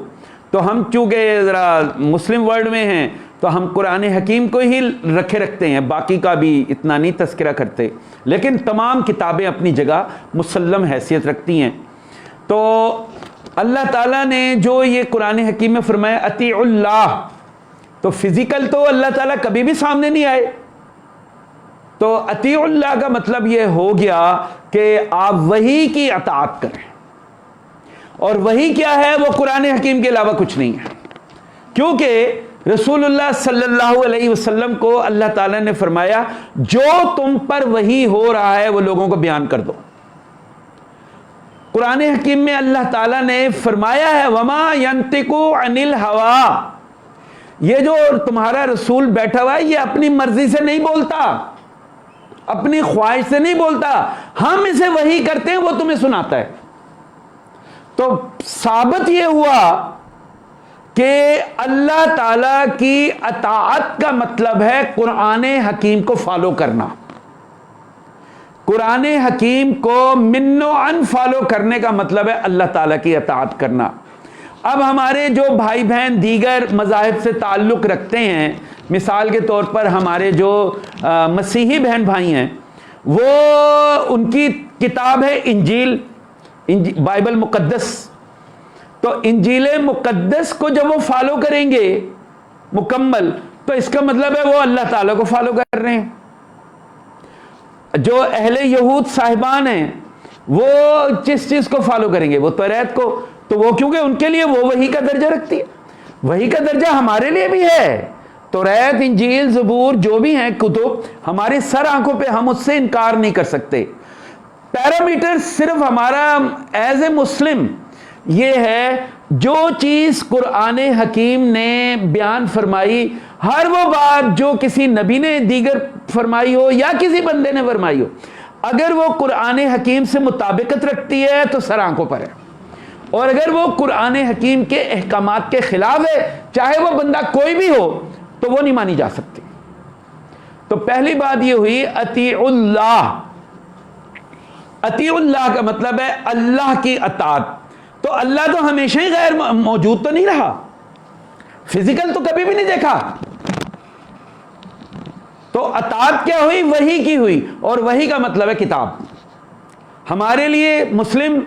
تو ہم چونکہ ذرا مسلم ورلڈ میں ہیں تو ہم قرآن حکیم کو ہی رکھتے ہیں، باقی کا بھی اتنا نہیں تذکرہ کرتے. لیکن تمام کتابیں اپنی جگہ مسلم حیثیت رکھتی ہیں. تو اللہ تعالیٰ نے جو یہ قرآن حکیم میں فرمایا اطیعوا اللہ، تو فزیکل تو اللہ تعالیٰ کبھی بھی سامنے نہیں آئے. تو اطیعوا اللہ کا مطلب یہ ہو گیا کہ آپ وحی کی اطاعت کریں، اور وحی کیا ہے؟ وہ قرآن حکیم کے علاوہ کچھ نہیں ہے. کیونکہ رسول اللہ صلی اللہ علیہ وسلم کو اللہ تعالیٰ نے فرمایا جو تم پر وحی ہو رہا ہے وہ لوگوں کو بیان کر دو. قرآن حکیم میں اللہ تعالیٰ نے فرمایا ہے وما ينطق عن الهوى، یہ جو تمہارا رسول بیٹھا ہوا ہے یہ اپنی مرضی سے نہیں بولتا، اپنی خواہش سے نہیں بولتا، ہم اسے وحی کرتے ہیں، وہ تمہیں سناتا ہے. تو ثابت یہ ہوا کہ اللہ تعالیٰ کی اطاعت کا مطلب ہے قرآن حکیم کو فالو کرنا. قرآن حکیم کو من و عن فالو کرنے کا مطلب ہے اللہ تعالیٰ کی اطاعت کرنا. اب ہمارے جو بھائی بہن دیگر مذاہب سے تعلق رکھتے ہیں، مثال کے طور پر ہمارے جو مسیحی بہن بھائی ہیں، وہ ان کی کتاب ہے انجیل، بائبل مقدس. تو انجیل مقدس کو جب وہ فالو کریں گے مکمل، تو اس کا مطلب ہے وہ اللہ تعالیٰ کو فالو کر رہے ہیں. جو اہل یہود صاحبان ہیں وہ جس چیز کو فالو کریں گے، وہ توریت کو، تو وہ کیونکہ ان کے لیے وہ وحی کا درجہ رکھتی ہے. وحی کا درجہ ہمارے لیے بھی ہے. توریت، انجیل، زبور جو بھی ہیں کتب، ہماری سر آنکھوں پہ ہم اس سے انکار نہیں کر سکتے. پیرامیٹر صرف ہمارا ایز اے مسلم یہ ہے جو چیز قرآن حکیم نے بیان فرمائی، ہر وہ بات جو کسی نبی نے دیگر فرمائی ہو یا کسی بندے نے فرمائی ہو، اگر وہ قرآن حکیم سے مطابقت رکھتی ہے تو سر آنکھوں پر ہے، اور اگر وہ قرآن حکیم کے احکامات کے خلاف ہے، چاہے وہ بندہ کوئی بھی ہو، تو وہ نہیں مانی جا سکتی. تو پہلی بات یہ ہوئی اطیعوا اللہ. اطیعوا اللہ کا مطلب ہے اللہ کی اطاعت. تو اللہ تو ہمیشہ ہی غیر موجود تو نہیں رہا، فزیکل تو کبھی بھی نہیں دیکھا. تو اطاعت کیا ہوئی؟ وحی کی ہوئی، اور وحی کا مطلب ہے کتاب. ہمارے لیے مسلم،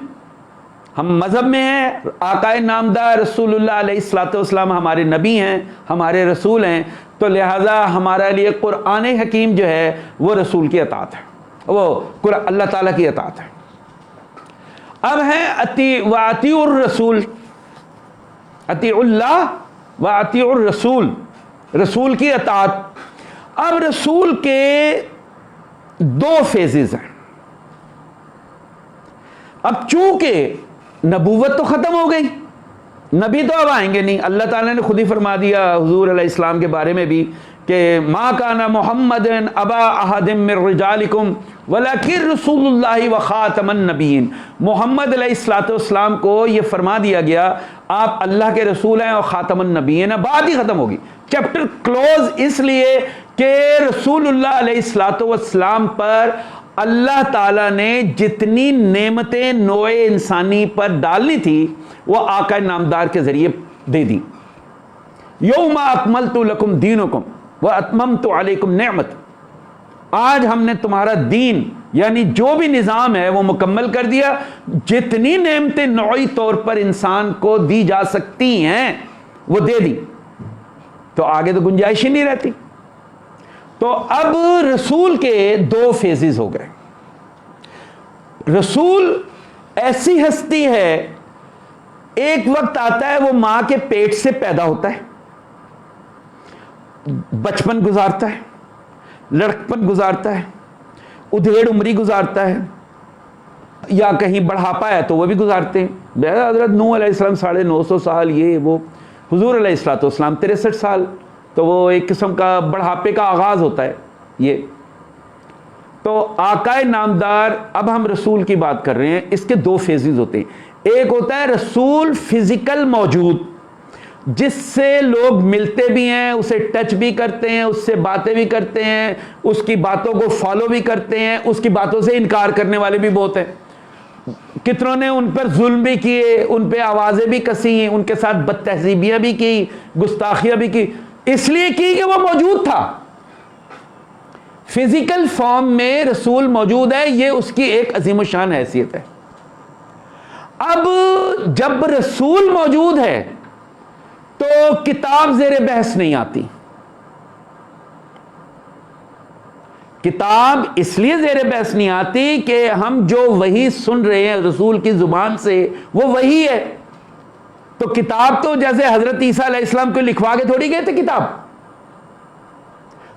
ہم مذہب میں ہیں، آقا نامدار رسول اللہ علیہ الصلوۃ والسلام ہمارے نبی ہیں، ہمارے رسول ہیں. تو لہذا ہمارے لیے قرآن حکیم جو ہے وہ رسول کی اطاعت ہے، وہ اللہ تعالیٰ کی اطاعت ہے. اب ہے وَأَطِيعُوا الرَّسُولَ، اطیعوا اللہ وَأَطِيعُوا الرَّسُولَ، رسول کی اطاعت. اب رسول کے دو فیزز ہیں. اب چونکہ نبوت تو ختم ہو گئی، نبی تو اب آئیں گے نہیں. اللہ تعالیٰ نے خود ہی فرما دیا حضور علیہ السلام کے بارے میں بھی کہ ما کان محمد ابا احد من رجالکم ولکن رسول اللہ وخاتم النبیین. محمد علیہ الصلوۃ والسلام کو یہ فرما دیا گیا آپ اللہ کے رسول ہیں اور خاتم النبیین. بات ہی ختم ہوگی، چیپٹر کلوز. اس لیے کہ رسول اللہ علیہ الصلوۃ والسلام پر اللہ تعالیٰ نے جتنی نعمتیں نوع انسانی پر ڈالنی تھی وہ آقا نامدار کے ذریعے دے دی. یوم اکملت لکم دینکم واتممت علیکم نعمت. آج ہم نے تمہارا دین یعنی جو بھی نظام ہے وہ مکمل کر دیا. جتنی نعمتیں نوعی طور پر انسان کو دی جا سکتی ہیں وہ دے دی، تو آگے تو گنجائش ہی نہیں رہتی. تو اب رسول کے دو فیزز ہو گئے. رسول ایسی ہستی ہے، ایک وقت آتا ہے وہ ماں کے پیٹ سے پیدا ہوتا ہے، بچپن گزارتا ہے، لڑکپن گزارتا ہے، ادھیڑ عمری گزارتا ہے، یا کہیں بڑھاپا ہے تو وہ بھی گزارتے ہیں. حضرت نوح علیہ السلام 950 سال، یہ وہ. حضور علیہ السلام 63 سال. تو وہ ایک قسم کا بڑھاپے کا آغاز ہوتا ہے یہ. تو آقائے نامدار، اب ہم رسول کی بات کر رہے ہیں، اس کے دو فیزز ہوتے ہیں. ایک ہوتا ہے رسول فزیکل موجود، جس سے لوگ ملتے بھی ہیں، اسے ٹچ بھی کرتے ہیں، اس سے باتیں بھی کرتے ہیں، اس کی باتوں کو فالو بھی کرتے ہیں، اس کی باتوں سے انکار کرنے والے بھی بہت ہیں. کتنوں نے ان پر ظلم بھی کیے، ان پہ آوازیں بھی کسی، ان کے ساتھ بد تہذیبیاں بھی کی، گستاخیاں بھی کی، اس لیے کی کہ وہ موجود تھا. فزیکل فارم میں رسول موجود ہے، یہ اس کی ایک عظیم الشان حیثیت ہے. اب جب رسول موجود ہے تو کتاب زیر بحث نہیں آتی. کتاب اس لیے زیر بحث نہیں آتی کہ ہم جو وحی سن رہے ہیں رسول کی زبان سے وہ وحی ہے. تو کتاب تو جیسے حضرت عیسیٰ علیہ السلام کو لکھوا کے تھوڑی گئے تھے کتاب.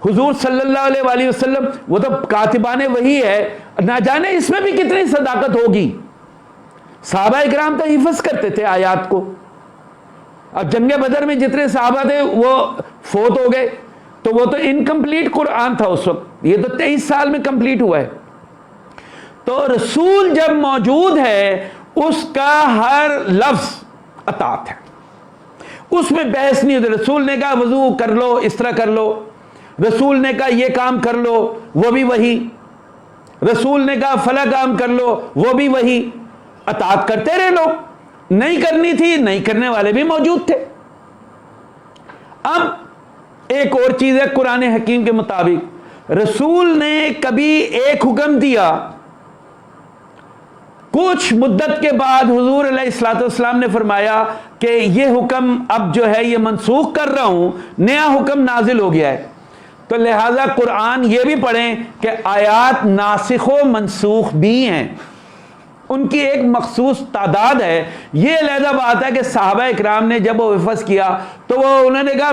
حضور صلی اللہ علیہ وآلہ وسلم وہ تو کاتبان وحی ہے، نہ جانے اس میں بھی کتنی صداقت ہوگی. صحابہ اکرام تو حفظ کرتے تھے آیات کو. اب جنگ بدر میں جتنے صحابہ تھے وہ فوت ہو گئے، تو وہ تو انکمپلیٹ قرآن تھا اس وقت، یہ تو 23 سال میں کمپلیٹ ہوا ہے. تو رسول جب موجود ہے اس کا ہر لفظ اطاعت ہے، اس میں بحث نہیں ہوتی. رسول نے کہا وضو کر لو، اس طرح کر لو. رسول نے کہا یہ کام کر لو، وہ بھی وہی. رسول نے کہا فلاں کام کر لو، وہ بھی وہی. اطاعت کرتے رہے لوگ. نہیں کرنی تھی، نہیں کرنے والے بھی موجود تھے. اب ایک اور چیز ہے، قرآن حکیم کے مطابق رسول نے کبھی ایک حکم دیا، کچھ مدت کے بعد حضور علیہ الصلوۃ والسلام نے فرمایا کہ یہ حکم اب جو ہے یہ منسوخ کر رہا ہوں، نیا حکم نازل ہو گیا ہے. تو لہذا قرآن یہ بھی پڑھیں کہ آیات ناسخ و منسوخ بھی ہیں، ان کی ایک مخصوص تعداد ہے. یہ علیحدہ بات ہے کہ صحابہ اکرام نے جب وہ حفظ کیا تو وہ انہوں نے کہا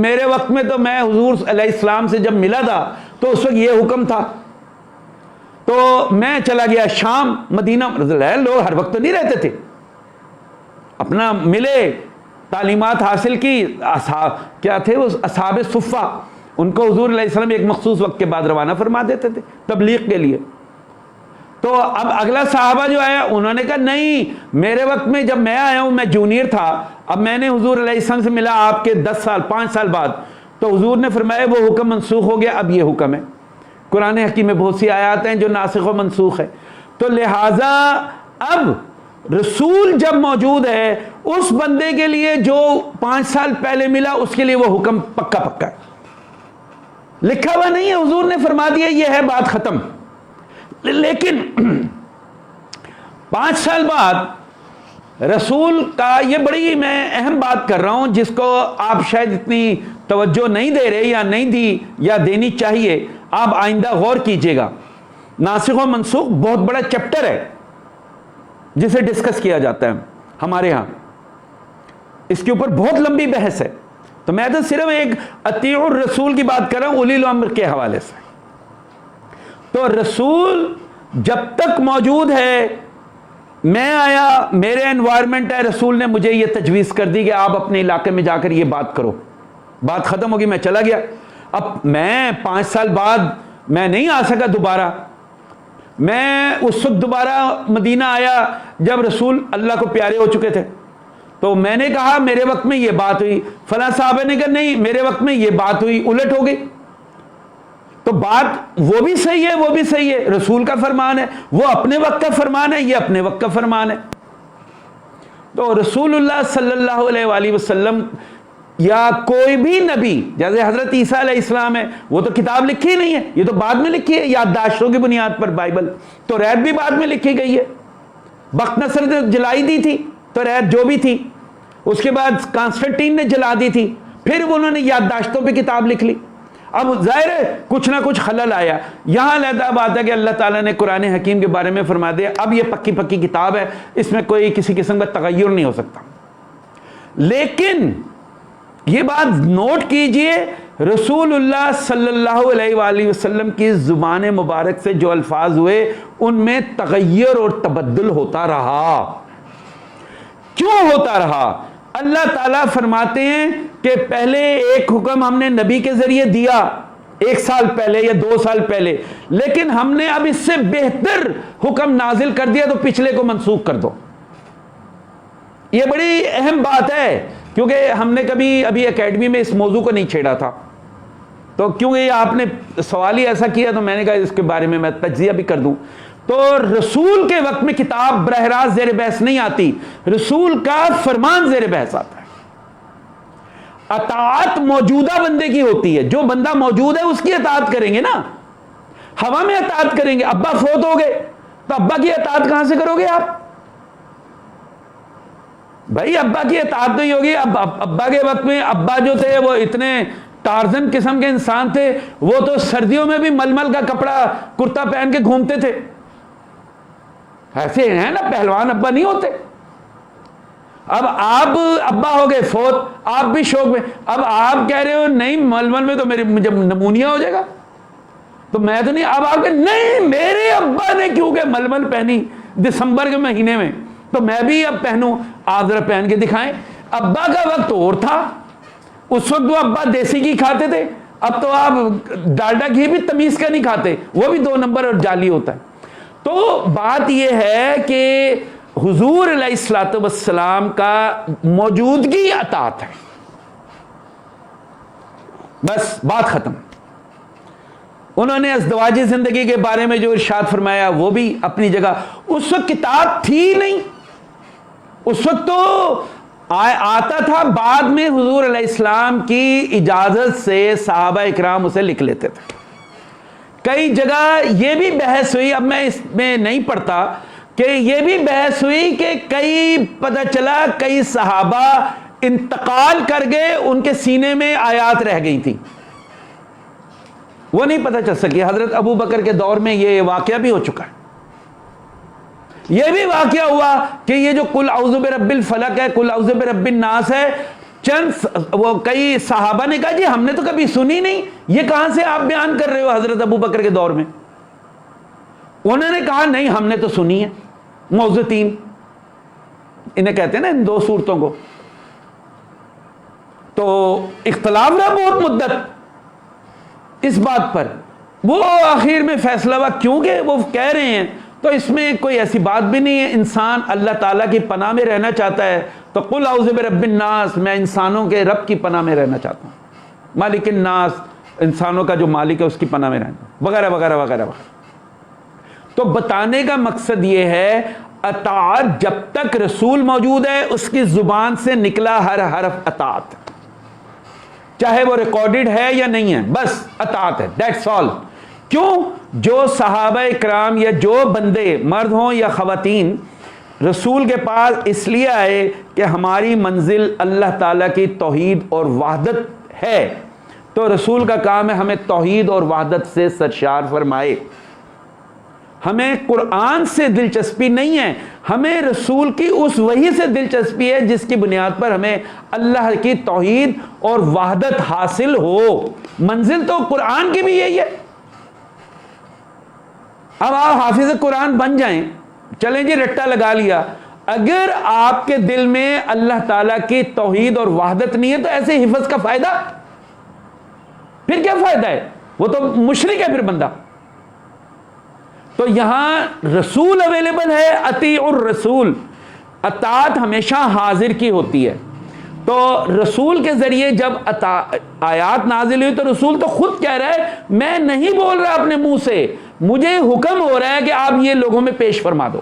میرے وقت میں تو میں حضور علیہ السلام سے جب ملا تھا تو اس وقت یہ حکم تھا، تو میں چلا گیا شام، مدینہ. لوگ ہر وقت تو نہیں رہتے تھے، اپنا ملے، تعلیمات حاصل کی. کیا تھے وہ اصحاب صفہ، ان کو حضور علیہ السلام ایک مخصوص وقت کے بعد روانہ فرما دیتے تھے تبلیغ کے لیے. تو اب اگلا صحابہ جو آیا انہوں نے کہا نہیں، میرے وقت میں جب میں آیا ہوں میں جونیئر تھا، اب میں نے حضور علیہ السلام سے ملا آپ کے 10 سال 5 سال بعد، تو حضور نے فرمایا وہ حکم منسوخ ہو گیا، اب یہ حکم ہے. قرآن حکیم میں بہت سی آیات ہیں جو ناسخ و منسوخ ہے. تو لہٰذا اب رسول جب موجود ہے اس بندے کے لیے جو 5 سال پہلے ملا اس کے لیے وہ حکم پکا پکا ہے، لکھا ہوا نہیں ہے، حضور نے فرما دیا یہ ہے، بات ختم. لیکن 5 سال بعد رسول کا یہ بڑی میں اہم بات کر رہا ہوں جس کو آپ شاید اتنی توجہ نہیں دے رہے یا نہیں دی یا دینی چاہیے، آپ آئندہ غور کیجئے گا. ناسخ و منسوخ بہت بڑا چیپٹر ہے جسے ڈسکس کیا جاتا ہے ہمارے ہاں، اس کے اوپر بہت لمبی بحث ہے. تو میں تو صرف ایک اطیع الرسول کی بات کر رہا ہوں اولی الامر کے حوالے سے. تو رسول جب تک موجود ہے، میں آیا، میرے انوائرمنٹ ہے، رسول نے مجھے یہ تجویز کر دی کہ آپ اپنے علاقے میں جا کر یہ بات کرو، بات ختم ہوگی، میں چلا گیا. اب میں 5 سال بعد میں نہیں آ سکا دوبارہ. میں اس وقت دوبارہ مدینہ آیا جب رسول اللہ کو پیارے ہو چکے تھے. تو میں نے کہا میرے وقت میں یہ بات ہوئی، فلاں صحابہ نے کہا نہیں میرے وقت میں یہ بات ہوئی، الٹ ہو گئی. تو بات وہ بھی صحیح ہے، وہ بھی صحیح ہے، رسول کا فرمان ہے، وہ اپنے وقت کا فرمان ہے، یہ اپنے وقت کا فرمان ہے. تو رسول اللہ صلی اللہ علیہ وآلہ وسلم یا کوئی بھی نبی، جیسے حضرت عیسیٰ علیہ السلام ہے، وہ تو کتاب لکھی نہیں ہے، یہ تو بعد میں لکھی ہے یادداشتوں کی بنیاد پر. بائبل تو ریت بھی بعد میں لکھی گئی ہے، بخت نصر نے جلائی دی تھی تو ریت جو بھی تھی، اس کے بعد کانسٹنٹین نے جلا دی تھی، پھر انہوں نے یادداشتوں پہ کتاب لکھ لی. اب ظاہر ہے کچھ نہ کچھ خلل آیا. یہاں علیحدہ بات ہے کہ اللہ تعالیٰ نے قرآن حکیم کے بارے میں فرما دیا اب یہ پکی پکی کتاب ہے، اس میں کوئی کسی قسم کا تغیر نہیں ہو سکتا. لیکن یہ بات نوٹ کیجئے رسول اللہ صلی اللہ علیہ وآلہ وسلم کی زبان مبارک سے جو الفاظ ہوئے ان میں تغیر اور تبدل ہوتا رہا. کیوں ہوتا رہا؟ اللہ تعالیٰ فرماتے ہیں کہ پہلے ایک حکم ہم نے نبی کے ذریعے دیا 1 سال پہلے یا 2 سال پہلے، لیکن ہم نے اب اس سے بہتر حکم نازل کر دیا تو پچھلے کو منسوخ کر دو. یہ بڑی اہم بات ہے کیونکہ ہم نے کبھی ابھی اکیڈمی میں اس موضوع کو نہیں چھیڑا تھا، تو کیونکہ آپ نے سوال ہی ایسا کیا تو میں نے کہا اس کے بارے میں تجزیہ بھی کر دوں. تو رسول کے وقت میں کتاب براہ راست زیر بحث نہیں آتی، رسول کا فرمان زیر بحث آتا ہے. اطاعت موجودہ بندے کی ہوتی ہے، جو بندہ موجود ہے اس کی اطاعت کریں گے نا. ہوا میں اطاعت کریں گے، ابا فوت ہو گئے تو ابا کی اطاعت کہاں سے کرو گے آپ؟ بھائی ابا کی اطاعت نہیں ہوگی. ابا کے وقت میں ابا جو تھے وہ اتنے ٹارزن قسم کے انسان تھے، وہ تو سردیوں میں بھی ململ کا کپڑا کرتا پہن کے گھومتے تھے. ایسے ہیں نا پہلوان ابا نہیں ہوتے. اب آپ ابا ہو گئے فوت، آپ بھی شوق میں، اب آپ کہہ رہے ہو نہیں ململ میں تو مجھے نمونیا ہو جائے گا تو میں تو نہیں. اب آپ کہ نہیں میرے ابا نے کیونکہ ململ پہنی دسمبر کے مہینے میں تو میں بھی اب پہنوں. آپ ذرا پہن کے دکھائیں. ابا کا وقت اور تھا، اس وقت وہ ابا دیسی گھی کھاتے تھے، اب تو آپ ڈالڈا گھی بھی تمیز کا نہیں کھاتے، وہ بھی 2 نمبر اور جعلی ہوتا ہے. تو بات یہ ہے کہ حضور علیہ الصلوۃ والسلام کا موجودگی اطاعت ہے، بس بات ختم. انہوں نے ازدواجی زندگی کے بارے میں جو ارشاد فرمایا وہ بھی اپنی جگہ. اس وقت کتاب تھی نہیں، اس وقت تو آتا تھا بعد میں. حضور علیہ السلام کی اجازت سے صحابہ اکرام اسے لکھ لیتے تھے. کئی جگہ یہ بھی بحث ہوئی، اب میں اس میں نہیں پڑھتا، کہ یہ بھی بحث ہوئی کہ کئی پتہ چلا کئی صحابہ انتقال کر گئے، ان کے سینے میں آیات رہ گئی تھی، وہ نہیں پتہ چل سکی. حضرت ابو بکر کے دور میں یہ واقعہ بھی ہو چکا ہے. یہ بھی واقعہ ہوا کہ یہ جو قل اعوذ برب الفلق ہے، قل اعوذ برب الناس ہے، وہ کئی صحابہ نے کہا جی ہم نے تو کبھی سنی نہیں، یہ کہاں سے آپ بیان کر رہے ہو حضرت ابو بکر کے دور میں. انہوں نے کہا نہیں ہم نے تو سنی ہے. معوذتین انہیں کہتے ہیں نا ان 2 صورتوں کو. تو اختلاف رہا بہت مدت اس بات پر. وہ آخر میں فیصلہ ہوا کیونکہ وہ کہہ رہے ہیں تو اس میں کوئی ایسی بات بھی نہیں ہے. انسان اللہ تعالیٰ کی پناہ میں رہنا چاہتا ہے تو قل اعوذ برب الناس، میں انسانوں کے رب کی پناہ میں رہنا چاہتا ہوں. مالک الناس، انسانوں کا جو مالک ہے اس کی پناہ میں رہنا، وغیرہ وغیرہ وغیرہ وغیرہ. تو بتانے کا مقصد یہ ہے اطاعت جب تک رسول موجود ہے اس کی زبان سے نکلا ہر حرف اطاعت، چاہے وہ ریکارڈڈ ہے یا نہیں ہے، بس اطاعت ہے. That's all. کیوں؟ جو صحابہ کرام یا جو بندے مرد ہوں یا خواتین رسول کے پاس اس لیے آئے کہ ہماری منزل اللہ تعالیٰ کی توحید اور وحدت ہے، تو رسول کا کام ہے ہمیں توحید اور وحدت سے سرشار فرمائے. ہمیں قرآن سے دلچسپی نہیں ہے، ہمیں رسول کی اس وحی سے دلچسپی ہے جس کی بنیاد پر ہمیں اللہ کی توحید اور وحدت حاصل ہو. منزل تو قرآن کی بھی یہی ہے. اب آپ حافظ قرآن بن جائیں، چلیں جی رٹا لگا لیا، اگر آپ کے دل میں اللہ تعالیٰ کی توحید اور وحدت نہیں ہے تو ایسے حفظ کا فائدہ؟ پھر کیا فائدہ ہے؟ وہ تو مشرک ہے پھر بندہ. تو یہاں رسول اویلیبل ہے، اطیعوا الرسول، اطاعت ہمیشہ حاضر کی ہوتی ہے. تو رسول کے ذریعے جب آیات نازل ہوئی تو رسول تو خود کہہ رہا ہے میں نہیں بول رہا اپنے منہ سے، مجھے حکم ہو رہا ہے کہ آپ یہ لوگوں میں پیش فرما دو.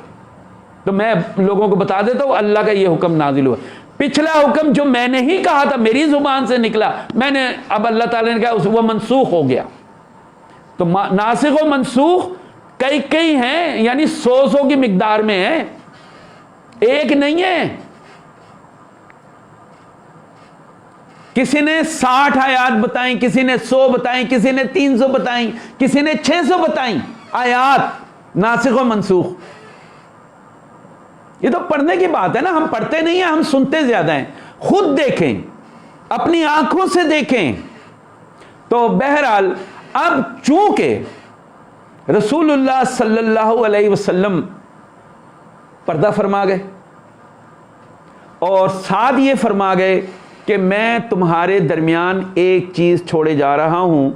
تو میں لوگوں کو بتا دیتا ہوں اللہ کا یہ حکم نازل ہوا. پچھلا حکم جو میں نے ہی کہا تھا میری زبان سے نکلا، میں نے اب اللہ تعالیٰ نے کہا وہ منسوخ ہو گیا. تو ناسخ و منسوخ کئی ہیں، یعنی 100 کی مقدار میں ہیں، ایک نہیں ہے. کسی نے 60 آیات بتائیں، کسی نے 100 بتائیں، کسی نے 300 بتائیں، کسی نے 600 بتائیں آیات ناسخ و منسوخ. یہ تو پڑھنے کی بات ہے نا، ہم پڑھتے نہیں ہیں، ہم سنتے زیادہ ہیں. خود دیکھیں، اپنی آنکھوں سے دیکھیں. تو بہرحال اب چونکہ رسول اللہ صلی اللہ علیہ وسلم پردہ فرما گئے اور ساتھ یہ فرما گئے کہ میں تمہارے درمیان ایک چیز چھوڑے جا رہا ہوں،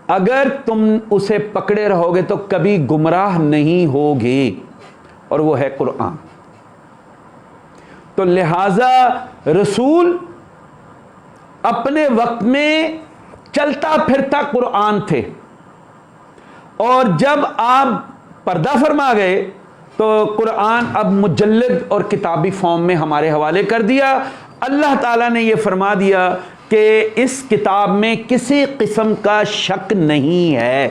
اگر تم اسے پکڑے رہو گے تو کبھی گمراہ نہیں ہوگے، اور وہ ہے قرآن۔ تو لہذا رسول اپنے وقت میں چلتا پھرتا قرآن تھے، اور جب آپ پردہ فرما گئے تو قرآن اب مجلد اور کتابی فارم میں ہمارے حوالے کر دیا۔ اللہ تعالیٰ نے یہ فرما دیا کہ اس کتاب میں کسی قسم کا شک نہیں ہے،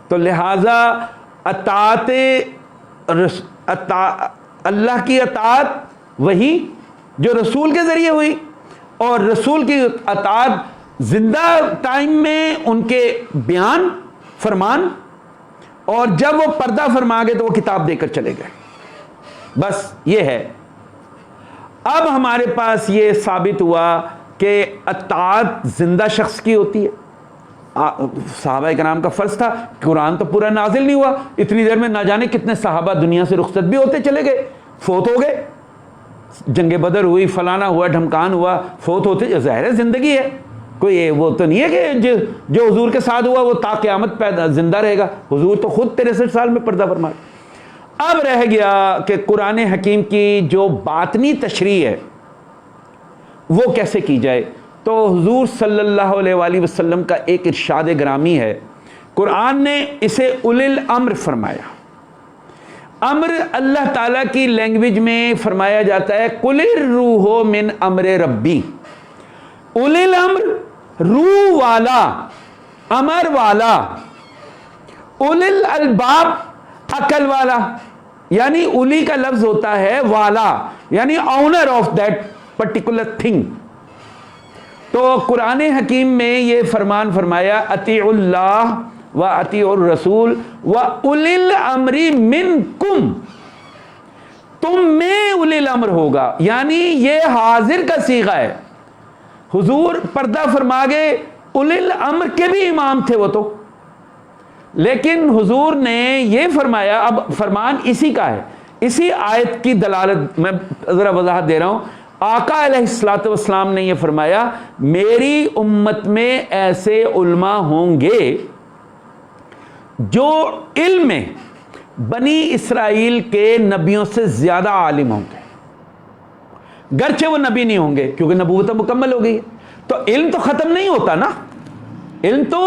تو لہذا اللہ کی اطاعت وہی جو رسول کے ذریعے ہوئی، اور رسول کی اطاعت زندہ ٹائم میں ان کے بیان فرمان، اور جب وہ پردہ فرما گئے تو وہ کتاب دے کر چلے گئے۔ بس یہ ہے۔ اب ہمارے پاس یہ ثابت ہوا کہ اطاعت زندہ شخص کی ہوتی ہے۔ صحابہ کرام کا فرض تھا، قرآن تو پورا نازل نہیں ہوا، اتنی دیر میں نہ جانے کتنے صحابہ دنیا سے رخصت بھی ہوتے چلے گئے، فوت ہو گئے، جنگ بدر ہوئی، فلانا ہوا، ڈھمکان ہوا، فوت ہوتے، ظاہر ہے زندگی ہے، کوئی وہ تو نہیں ہے کہ جو حضور کے ساتھ ہوا وہ تا قیامت زندہ رہے گا۔ حضور تو خود 63 سال میں پردہ فرما۔ اب رہ گیا کہ قرآن حکیم کی جو باطنی تشریح ہے وہ کیسے کی جائے۔ تو حضور صلی اللہ علیہ وآلہ وسلم کا ایک ارشاد گرامی ہے، قرآن نے اسے اولی الامر فرمایا۔ امر اللہ تعالیٰ کی لینگویج میں فرمایا جاتا ہے قل الروح من امر ربی۔ اولی الامر روح والا، امر والا، اولی الالباب عقل والا، یعنی اولی کا لفظ ہوتا ہے والا، یعنی owner of that particular thing. تو قرآن حکیم میں یہ فرمان فرمایا اطیعوا اللہ و اطیعوا الرسول و اولی الامر منکم، تم میں اولی الامر ہوگا، یعنی یہ حاضر کا صیغہ ہے۔ حضور پردہ فرما گئے، اولی الامر کے بھی امام تھے وہ تو، لیکن حضور نے یہ فرمایا، اب فرمان اسی کا ہے، اسی آیت کی دلالت میں ذرا وضاحت دے رہا ہوں۔ آقا علیہ الصلوۃ والسلام نے یہ فرمایا میری امت میں ایسے علماء ہوں گے جو علم میں بنی اسرائیل کے نبیوں سے زیادہ عالم ہوں گے، گرچہ وہ نبی نہیں ہوں گے کیونکہ نبوت مکمل ہو گئی ہے۔ تو علم تو ختم نہیں ہوتا نا، علم تو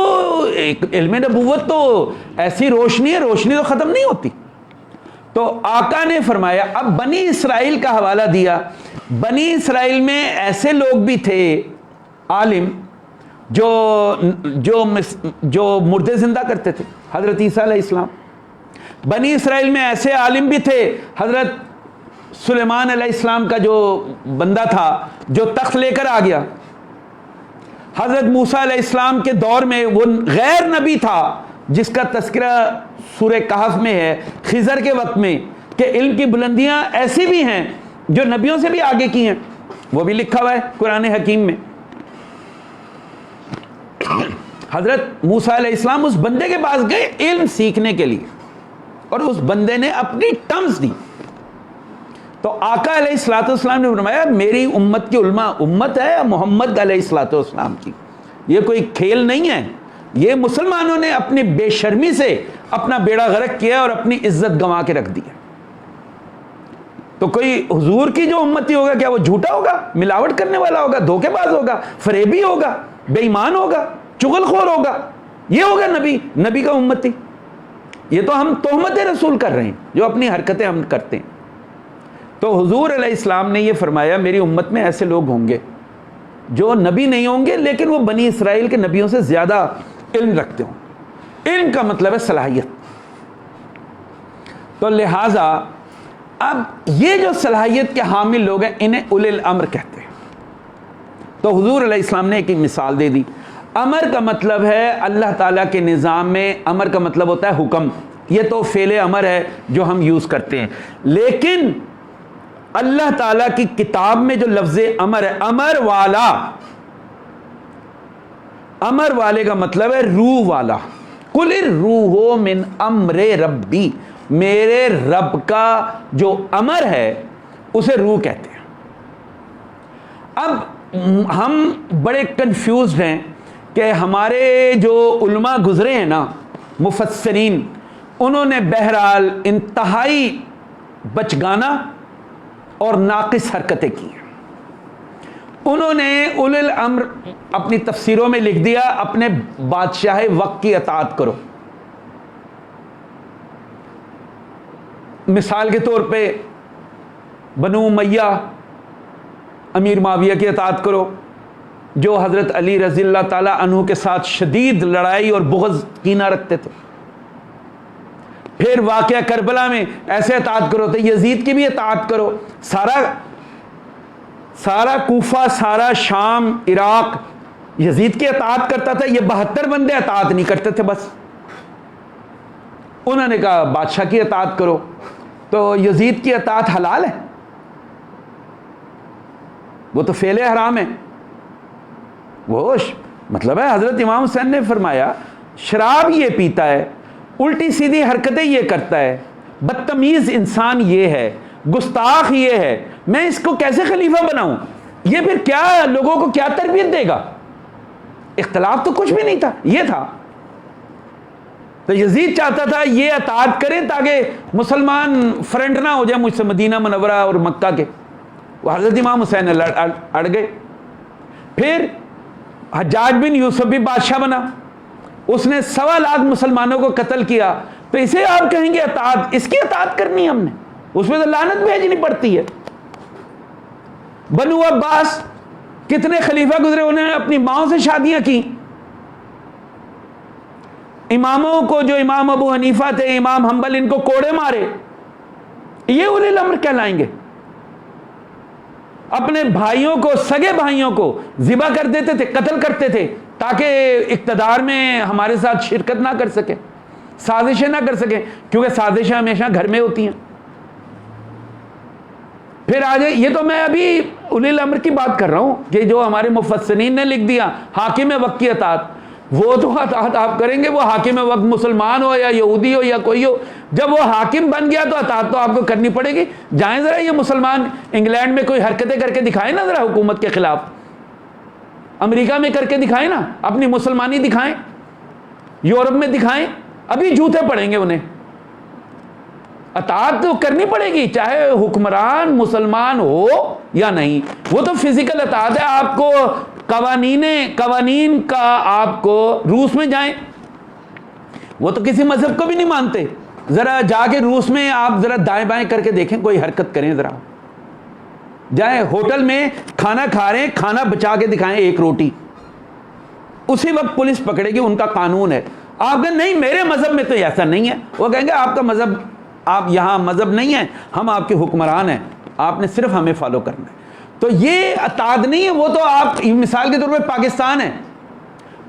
علم نبوت تو ایسی روشنی ہے، روشنی تو ختم نہیں ہوتی۔ تو آقا نے فرمایا، اب بنی اسرائیل کا حوالہ دیا، بنی اسرائیل میں ایسے لوگ بھی تھے عالم جو مردے زندہ کرتے تھے، حضرت عیسیٰ علیہ السلام۔ بنی اسرائیل میں ایسے عالم بھی تھے، حضرت سلیمان علیہ السلام کا جو بندہ تھا جو تخت لے کر آ گیا۔ حضرت موسیٰ علیہ السلام کے دور میں وہ غیر نبی تھا جس کا تذکرہ سورہ کہف میں ہے، خضر کے وقت میں، کہ علم کی بلندیاں ایسی بھی ہیں جو نبیوں سے بھی آگے کی ہیں، وہ بھی لکھا ہوا ہے قرآن حکیم میں۔ حضرت موسیٰ علیہ السلام اس بندے کے پاس گئے علم سیکھنے کے لیے، اور اس بندے نے اپنی ٹرمز دی۔ تو آقا علیہ الصلوۃ والسلام نے فرمایا میری امت کی علماء، امت ہے محمد علیہ الصلوۃ والسلام کی، یہ کوئی کھیل نہیں ہے، یہ مسلمانوں نے اپنی بے شرمی سے اپنا بیڑا غرق کیا اور اپنی عزت گنوا کے رکھ دی۔ تو کوئی حضور کی جو امتی ہوگا کیا وہ جھوٹا ہوگا، ملاوٹ کرنے والا ہوگا، دھوکے باز ہوگا، فریبی ہوگا، بے ایمان ہوگا، چغل خور ہوگا؟ یہ ہوگا نبی کا امتی؟ یہ تو ہم تہمت رسول کر رہے ہیں جو اپنی حرکتیں ہم کرتے ہیں۔ تو حضور علیہ السلام نے یہ فرمایا میری امت میں ایسے لوگ ہوں گے جو نبی نہیں ہوں گے لیکن وہ بنی اسرائیل کے نبیوں سے زیادہ علم رکھتے ہوں۔ علم کا مطلب ہے صلاحیت۔ تو لہٰذا اب یہ جو صلاحیت کے حامل لوگ ہیں انہیں اولی الامر کہتے ہیں۔ تو حضور علیہ السلام نے ایک مثال دے دی۔ امر کا مطلب ہے اللہ تعالیٰ کے نظام میں امر کا مطلب ہوتا ہے حکم، یہ تو فعل امر ہے جو ہم یوز کرتے ہیں، لیکن اللہ تعالیٰ کی کتاب میں جو لفظ امر ہے، امر والا، امر والے کا مطلب ہے روح والا. قل الروح من امر ربی، میرے رب کا جو امر ہے اسے روح کہتے ہیں. اب ہم بڑے کنفیوزڈ ہیں کہ ہمارے جو علماء گزرے ہیں نا، مفسرین، انہوں نے بہرحال انتہائی بچگانہ اور ناقص حرکتیں کی ہیں. انہوں نے اولی الامر اپنی تفسیروں میں لکھ دیا اپنے بادشاہ وقت کی اطاعت کرو. مثال کے طور پہ بنو امیہ امیر معاویہ کی اطاعت کرو، جو حضرت علی رضی اللہ تعالی عنہ کے ساتھ شدید لڑائی اور بغض کینہ رکھتے تھے. پھر واقعہ کربلا میں ایسے اطاعت کرو. تو یزید کی بھی اطاعت کرو. سارا کوفہ، سارا شام، عراق یزید کی اطاعت کرتا تھا. یہ 72 بندے اطاعت نہیں کرتے تھے. بس انہوں نے کہا بادشاہ کی اطاعت کرو. تو یزید کی اطاعت حلال ہے؟ وہ تو فعل حرام ہے. وہ مطلب ہے حضرت امام حسین نے فرمایا شراب یہ پیتا ہے، الٹی سیدھی حرکتیں یہ کرتا ہے، بدتمیز انسان یہ ہے، گستاخ یہ ہے، میں اس کو کیسے خلیفہ بناؤں؟ یہ پھر کیا لوگوں کو کیا تربیت دے گا؟ اختلاف تو کچھ بھی نہیں تھا، یہ تھا. تو یزید چاہتا تھا یہ اطاعت کریں تاکہ مسلمان فرنٹ نہ ہو جائے مجھ سے مدینہ منورہ اور مکہ کے. وہ حضرت امام حسین اڑ گئے. پھر حجاج بن یوسف بھی بادشاہ بنا، اس نے 1.25 لاکھ مسلمانوں کو قتل کیا. تو اسے آپ کہیں گے اطاعت؟ اس کی اطاعت کرنی ہم نے، اس میں تو لعنت بھیجنی پڑتی ہے. بنو عباس کتنے خلیفہ گزرے، انہوں نے اپنی ماؤں سے شادیاں کی. اماموں کو، جو امام ابو حنیفہ تھے، امام حنبل، ان کو کوڑے مارے. یہ اولی الامر کہلائیں گے؟ اپنے بھائیوں کو، سگے بھائیوں کو ذبح کر دیتے تھے، قتل کرتے تھے تاکہ اقتدار میں ہمارے ساتھ شرکت نہ کر سکے، سازشیں نہ کر سکیں، کیونکہ سازشیں ہمیشہ گھر میں ہوتی ہیں. پھر آگے یہ تو میں ابھی اولی الامر کی بات کر رہا ہوں کہ جو ہمارے مفسرین نے لکھ دیا حاکم وقت کی اطاعت. وہ تو اطاعت آپ کریں گے، وہ حاکم وقت مسلمان ہو یا یہودی ہو یا کوئی ہو. جب وہ حاکم بن گیا تو اطاعت تو آپ کو کرنی پڑے گی. جائیں ذرا یہ مسلمان انگلینڈ میں کوئی حرکتیں کر کے دکھائیں نا ذرا حکومت کے خلاف، امریکہ میں کر کے دکھائیں نا، اپنی مسلمانی دکھائیں، یورپ میں دکھائیں، ابھی جوتے پڑیں گے انہیں. اطاعت تو کرنی پڑے گی چاہے حکمران مسلمان ہو یا نہیں. وہ تو فزیکل اطاعت ہے. آپ کو قوانین کا، آپ کو روس میں جائیں، وہ تو کسی مذہب کو بھی نہیں مانتے. ذرا جا کے روس میں آپ ذرا دائیں بائیں کر کے دیکھیں، کوئی حرکت کریں. ذرا جائیں ہوٹل میں کھانا کھا رہے ہیں، کھانا بچا کے دکھائیں ایک روٹی، اسی وقت پولیس پکڑے گی. ان کا قانون ہے. آپ کہیں نہیں میرے مذہب میں تو ایسا نہیں ہے. وہ کہیں گے آپ کا مذہب، آپ یہاں مذہب نہیں ہے، ہم آپ کے حکمران ہیں، آپ نے صرف ہمیں فالو کرنا ہے. تو یہ اطاعت نہیں ہے. وہ تو آپ مثال کے طور پہ پاکستان ہے،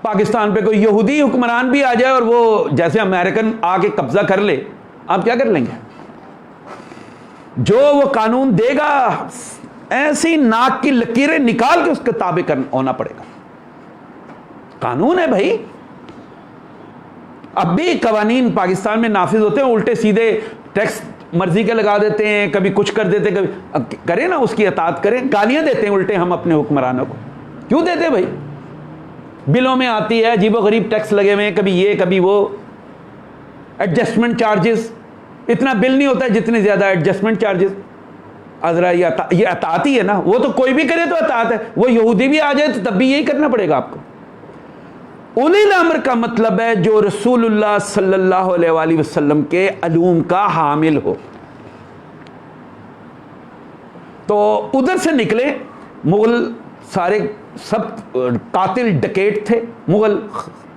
پاکستان پہ کوئی یہودی حکمران بھی آ جائے اور وہ جیسے امریکن آ کے قبضہ کر لے، آپ کیا کر لیں گے؟ جو وہ قانون دے گا ایسی ناک کی لکیریں نکال کے اس کے تابع ہونا پڑے گا. قانون ہے بھائی. اب بھی قوانین پاکستان میں نافذ ہوتے ہیں، الٹے سیدھے ٹیکس مرضی کے لگا دیتے ہیں، کبھی کچھ کر دیتے، کبھی کریں نا، اس کی اطاعت کریں. گالیاں دیتے ہیں الٹے ہم اپنے حکمرانوں کو. کیوں دیتے ہیں بھائی؟ بلوں میں آتی ہے عجیب و غریب ٹیکس لگے ہوئے ہیں، کبھی یہ کبھی وہ. ایڈجسٹمنٹ چارجز، اتنا بل نہیں ہوتا ہے جتنے زیادہ ایڈجسٹمنٹ چارجز. ذرا یہ اطاعت ہی ہے نا. وہ تو کوئی بھی کرے تو اطاعت ہے. وہ یہودی بھی آ جائے تو تب بھی یہی کرنا پڑے گا آپ کو. اولی الامر کا مطلب ہے جو رسول اللہ صلی اللہ علیہ وآلہ وسلم کے علوم کا حامل ہو. تو ادھر سے نکلے مغل، سارے سب قاتل ڈکیٹ تھے مغل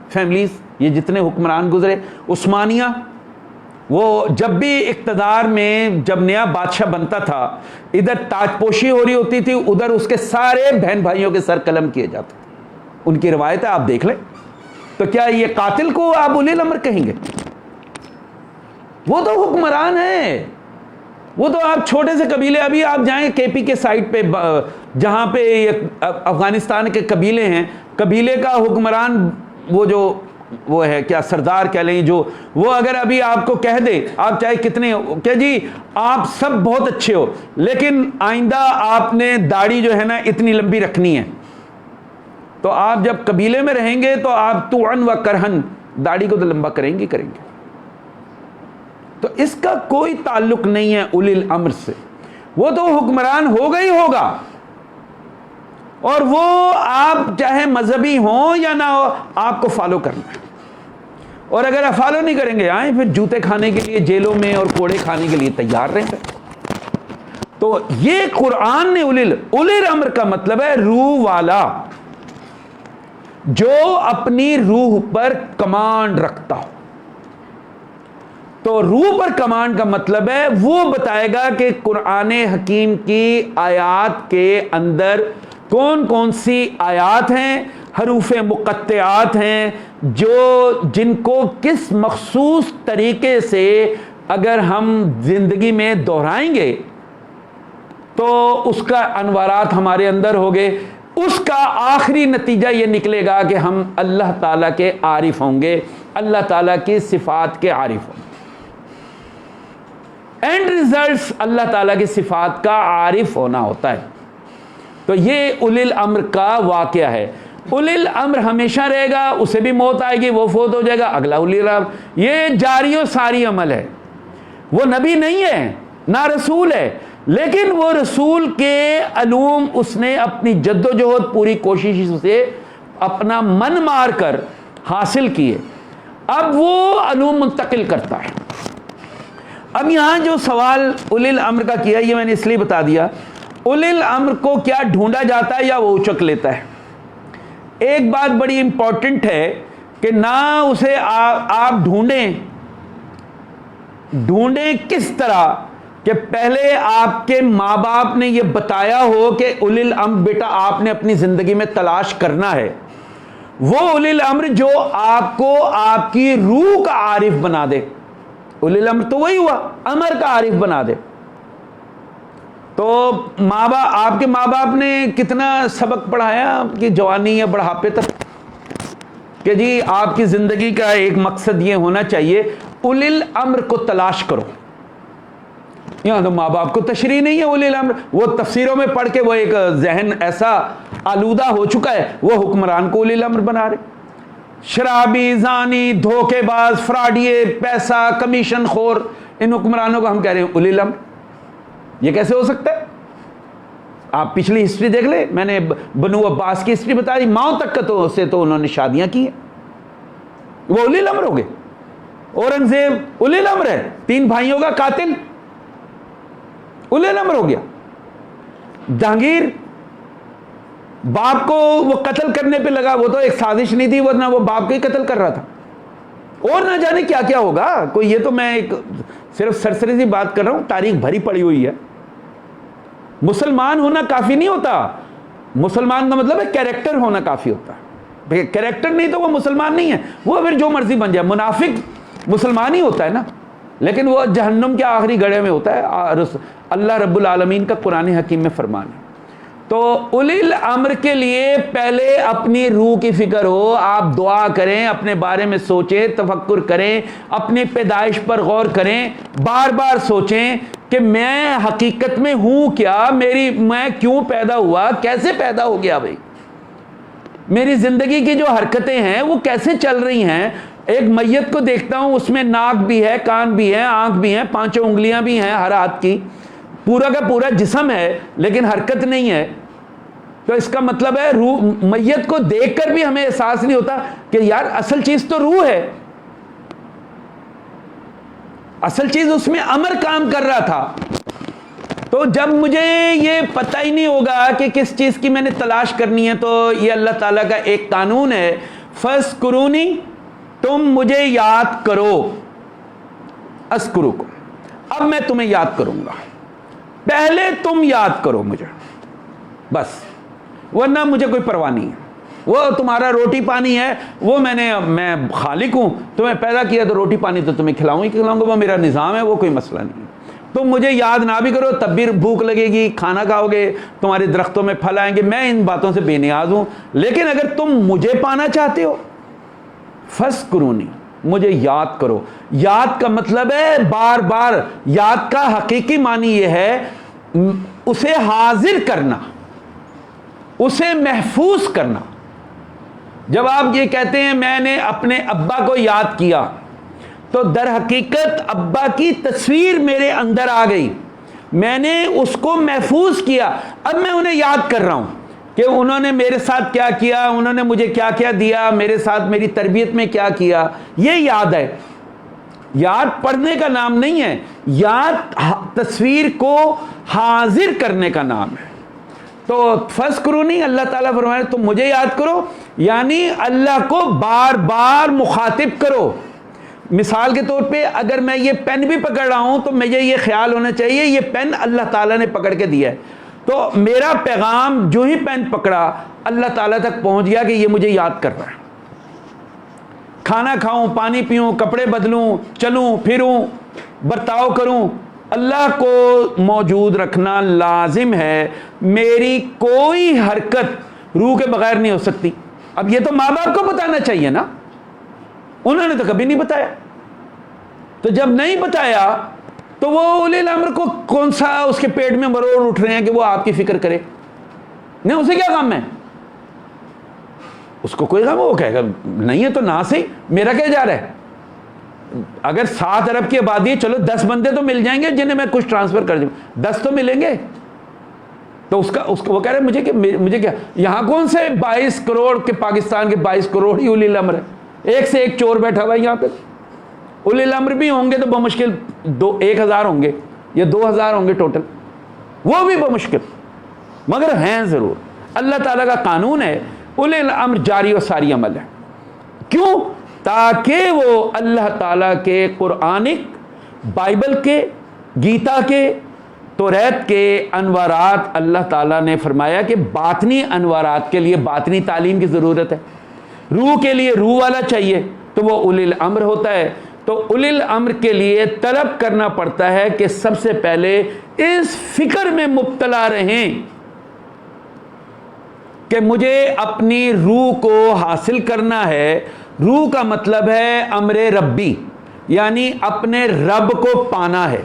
فیملیز، یہ جتنے حکمران گزرے. عثمانیہ، وہ جب بھی اقتدار میں جب نیا بادشاہ بنتا تھا، ادھر تاج پوشی ہو رہی ہوتی تھی، ادھر اس کے سارے بہن بھائیوں کے سر قلم کیے جاتے تھے. ان کی روایت ہے، آپ دیکھ لیں. تو کیا یہ قاتل کو آپ اولی الامر کہیں گے؟ وہ تو حکمران ہیں. وہ تو آپ چھوٹے سے قبیلے، ابھی آپ جائیں کے پی کے سائٹ پہ، جہاں پہ افغانستان کے قبیلے ہیں، قبیلے کا حکمران وہ ہے کیا سردار کہہ لیں جو، وہ اگر ابھی آپ کو کہہ دے آپ چاہے کتنے کہ جی آپ سب بہت اچھے ہو لیکن آئندہ آپ نے داڑھی جو ہے نا اتنی لمبی رکھنی ہے، تو آپ جب قبیلے میں رہیں گے تو آپ توعن و کرہن داڑھی کو تو لمبا کریں گے۔ تو اس کا کوئی تعلق نہیں ہے اولی الامر سے، وہ تو حکمران ہوگا ہی ہوگا، اور وہ آپ چاہے مذہبی ہوں یا نہ ہو آپ کو فالو کرنا ہے، اور اگر آپ فالو نہیں کریں گے آئیں پھر جوتے کھانے کے لیے جیلوں میں اور کوڑے کھانے کے لیے تیار رہیں گے۔ تو یہ قرآن نے اولی الامر کا مطلب ہے روح والا، جو اپنی روح پر کمانڈ رکھتا ہو۔ تو روح پر کمانڈ کا مطلب ہے وہ بتائے گا کہ قرآن حکیم کی آیات کے اندر کون کون سی آیات ہیں، حروف مقطعات ہیں، جن کو کس مخصوص طریقے سے اگر ہم زندگی میں دہرائیں گے تو اس کا انوارات ہمارے اندر ہوگے۔ اس کا آخری نتیجہ یہ نکلے گا کہ ہم اللہ تعالیٰ کے عارف ہوں گے، اللہ تعالیٰ کی صفات کے عارف ہوں گے۔ اینڈ ریزلٹس اللہ تعالیٰ کی صفات کا عارف ہونا ہوتا ہے۔ تو یہ اولی الامر کا واقعہ ہے۔ اولی الامر ہمیشہ رہے گا، اسے بھی موت آئے گی، وہ فوت ہو جائے گا، اگلا اولی الامر۔ یہ جاری و ساری عمل ہے۔ وہ نبی نہیں ہے نہ رسول ہے، لیکن وہ رسول کے علوم اس نے اپنی جد و جہد پوری کوشش سے اپنا من مار کر حاصل کیے، اب وہ علوم منتقل کرتا ہے۔ اب یہاں جو سوال اولی الامر کا کیا یہ میں نے اس لیے بتا دیا، اولی الامر کو کیا ڈھونڈا جاتا ہے یا وہ اچک لیتا ہے؟ ایک بات بڑی امپورٹنٹ ہے کہ نہ اسے آپ ڈھونڈیں کس طرح کہ پہلے آپ کے ماں باپ نے یہ بتایا ہو کہ اولی الامر بیٹا آپ نے اپنی زندگی میں تلاش کرنا ہے، وہ اولی الامر جو آپ کو آپ کی روح کا عارف بنا دے۔ اولی الامر تو وہی ہوا، امر کا عارف بنا دے۔ تو آپ کے ماں باپ نے کتنا سبق پڑھایا آپ کی جوانی یا بڑھاپے تک کہ جی آپ کی زندگی کا ایک مقصد یہ ہونا چاہیے اولی الامر کو تلاش کرو۔ یہاں تو ماں باپ کو تشریح نہیں ہے اولی الامر، وہ تفسیروں میں پڑھ کے وہ ایک ذہن ایسا آلودہ ہو چکا ہے، وہ حکمران کو اولی الامر بنا رہے۔ شرابی، زانی، دھوکے باز، فراڈیے، پیسہ کمیشن خور، ان حکمرانوں کو ہم کہہ رہے ہیں اولی الامر۔ یہ کیسے ہو سکتا ہے؟ آپ پچھلی ہسٹری دیکھ لیں، میں نے بنو عباس کی ہسٹری بتا دی، ماؤں تک کا تو انہوں نے شادیاں کی ہیں، وہ اولی الامر ہو گئے۔ اورنگزیب اولی الامر ہے، 3 بھائیوں کا قاتل، اولی الامر ہو گیا۔ جہانگیر باپ کو وہ قتل کرنے پہ لگا، وہ تو ایک سازش نہیں تھی، ورنہ وہ باپ کو ہی قتل کر رہا تھا، اور نہ جانے کیا کیا ہوگا کوئی۔ یہ تو میں ایک صرف سرسری سی بات کر رہا ہوں، تاریخ بھری پڑی ہوئی ہے۔ مسلمان ہونا کافی نہیں ہوتا، مسلمان کا مطلب ہے کیریکٹر ہونا کافی ہوتا ہے۔ کیریکٹر نہیں تو وہ مسلمان نہیں ہے، وہ پھر جو مرضی بن جائے۔ منافق مسلمان ہی ہوتا ہے نا، لیکن وہ جہنم کے آخری گڑھے میں ہوتا ہے۔ اللہ رب العالمین کا قرآن حکیم میں فرمان ہے۔ تو اولی الامر کے لیے پہلے اپنی روح کی فکر ہو، آپ دعا کریں، اپنے بارے میں سوچیں، تفکر کریں، اپنی پیدائش پر غور کریں، بار بار سوچیں کہ میں حقیقت میں ہوں کیا، میں کیوں پیدا ہوا، کیسے پیدا ہو گیا بھائی، میری زندگی کی جو حرکتیں ہیں وہ کیسے چل رہی ہیں۔ ایک میت کو دیکھتا ہوں، اس میں ناک بھی ہے، کان بھی ہے، آنکھ بھی ہے، 5 انگلیاں بھی ہیں ہر ہاتھ کی، پورا کا پورا جسم ہے لیکن حرکت نہیں ہے۔ تو اس کا مطلب ہے روح، میت کو دیکھ کر بھی ہمیں احساس نہیں ہوتا کہ یار اصل چیز تو روح ہے، اصل چیز اس میں امر کام کر رہا تھا۔ تو جب مجھے یہ پتہ ہی نہیں ہوگا کہ کس چیز کی میں نے تلاش کرنی ہے، تو یہ اللہ تعالیٰ کا ایک قانون ہے، فَاذْكُرُونِی، تم مجھے یاد کرو، اذکرکم، اب میں تمہیں یاد کروں گا، پہلے تم یاد کرو مجھے بس، ورنہ مجھے کوئی پرواہ نہیں ہے۔ وہ تمہارا روٹی پانی ہے، وہ میں خالق ہوں، تمہیں پیدا کیا تو روٹی پانی تو تمہیں کھلاؤں ہی کھلاؤں گا، وہ میرا نظام ہے، وہ کوئی مسئلہ نہیں ہے۔ تم مجھے یاد نہ بھی کرو تب بھی بھوک لگے گی، کھانا کھاؤ گے، تمہارے درختوں میں پھل آئیں گے، میں ان باتوں سے بے نیاز ہوں. لیکن اگر تم مجھے پانا چاہتے ہو فذکرونی، مجھے یاد کرو. یاد کا مطلب ہے بار بار. یاد کا حقیقی معنی یہ ہے اسے حاضر کرنا، اسے محفوظ کرنا. جب آپ یہ کہتے ہیں میں نے اپنے ابا کو یاد کیا تو در حقیقت ابا کی تصویر میرے اندر آ گئی، میں نے اس کو محفوظ کیا. اب میں انہیں یاد کر رہا ہوں کہ انہوں نے میرے ساتھ کیا کیا، انہوں نے مجھے کیا کیا دیا، میرے ساتھ میری تربیت میں کیا کیا. یہ یاد ہے. یاد پڑھنے کا نام نہیں ہے، یاد تصویر کو حاضر کرنے کا نام ہے. تو فذکرونی، اللہ تعالیٰ فرمائے تم مجھے یاد کرو، یعنی اللہ کو بار بار مخاطب کرو. مثال کے طور پہ اگر میں یہ پین بھی پکڑ رہا ہوں تو مجھے یہ خیال ہونا چاہیے یہ پین اللہ تعالیٰ نے پکڑ کے دیا ہے، تو میرا پیغام جو ہی پین پکڑا اللہ تعالیٰ تک پہنچ گیا کہ یہ مجھے یاد کر رہا ہے. کھانا کھاؤں، پانی پیوں، کپڑے بدلوں، چلوں پھروں، برتاؤ کروں، اللہ کو موجود رکھنا لازم ہے. میری کوئی حرکت روح کے بغیر نہیں ہو سکتی. اب یہ تو ماں باپ کو بتانا چاہیے نا، انہوں نے تو کبھی نہیں بتایا. تو جب نہیں بتایا تو وہ اولی الامر کو کون سا اس کے پیٹ میں مروڑ اٹھ رہے ہیں کہ وہ آپ کی فکر کرے؟ نہیں، اسے کیا غم ہے؟ اس کو کوئی غم، وہ کہے گا نہیں ہے تو نہ صحیح، میرا کیا جا رہا ہے؟ اگر 7 ارب کی آبادی ہے، چلو 10 بندے تو مل جائیں گے جنہیں میں کچھ ٹرانسفر کر دوں، 10 تو ملیں گے. تو اس کا وہ کہہ رہے ہیں مجھے کیا، یہاں کون سے 22 کروڑ کے، پاکستان کے 22 کروڑ ہی اولی الامر ہے، ایک سے ایک چور بیٹھا ہوا ہے یہاں پہ. اولی الامر بھی ہوں گے تو بمشکل 1000 ہوں گے یا 2000 ہوں گے ٹوٹل، وہ بھی بمشکل، مگر ہیں ضرور. اللہ تعالیٰ کا قانون ہے اولی الامر جاری و ساری عمل ہے. کیوں؟ تاکہ وہ اللہ تعالیٰ کے قرآنک، بائبل کے، گیتا کے، توریت کے انوارات، اللہ تعالیٰ نے فرمایا کہ باطنی انوارات کے لیے باطنی تعلیم کی ضرورت ہے، روح کے لیے روح والا چاہیے، تو وہ اولی الامر ہوتا ہے. تو اولی الامر کے لیے طلب کرنا پڑتا ہے کہ سب سے پہلے اس فکر میں مبتلا رہیں کہ مجھے اپنی روح کو حاصل کرنا ہے. روح کا مطلب ہے امر ربی، یعنی اپنے رب کو پانا ہے.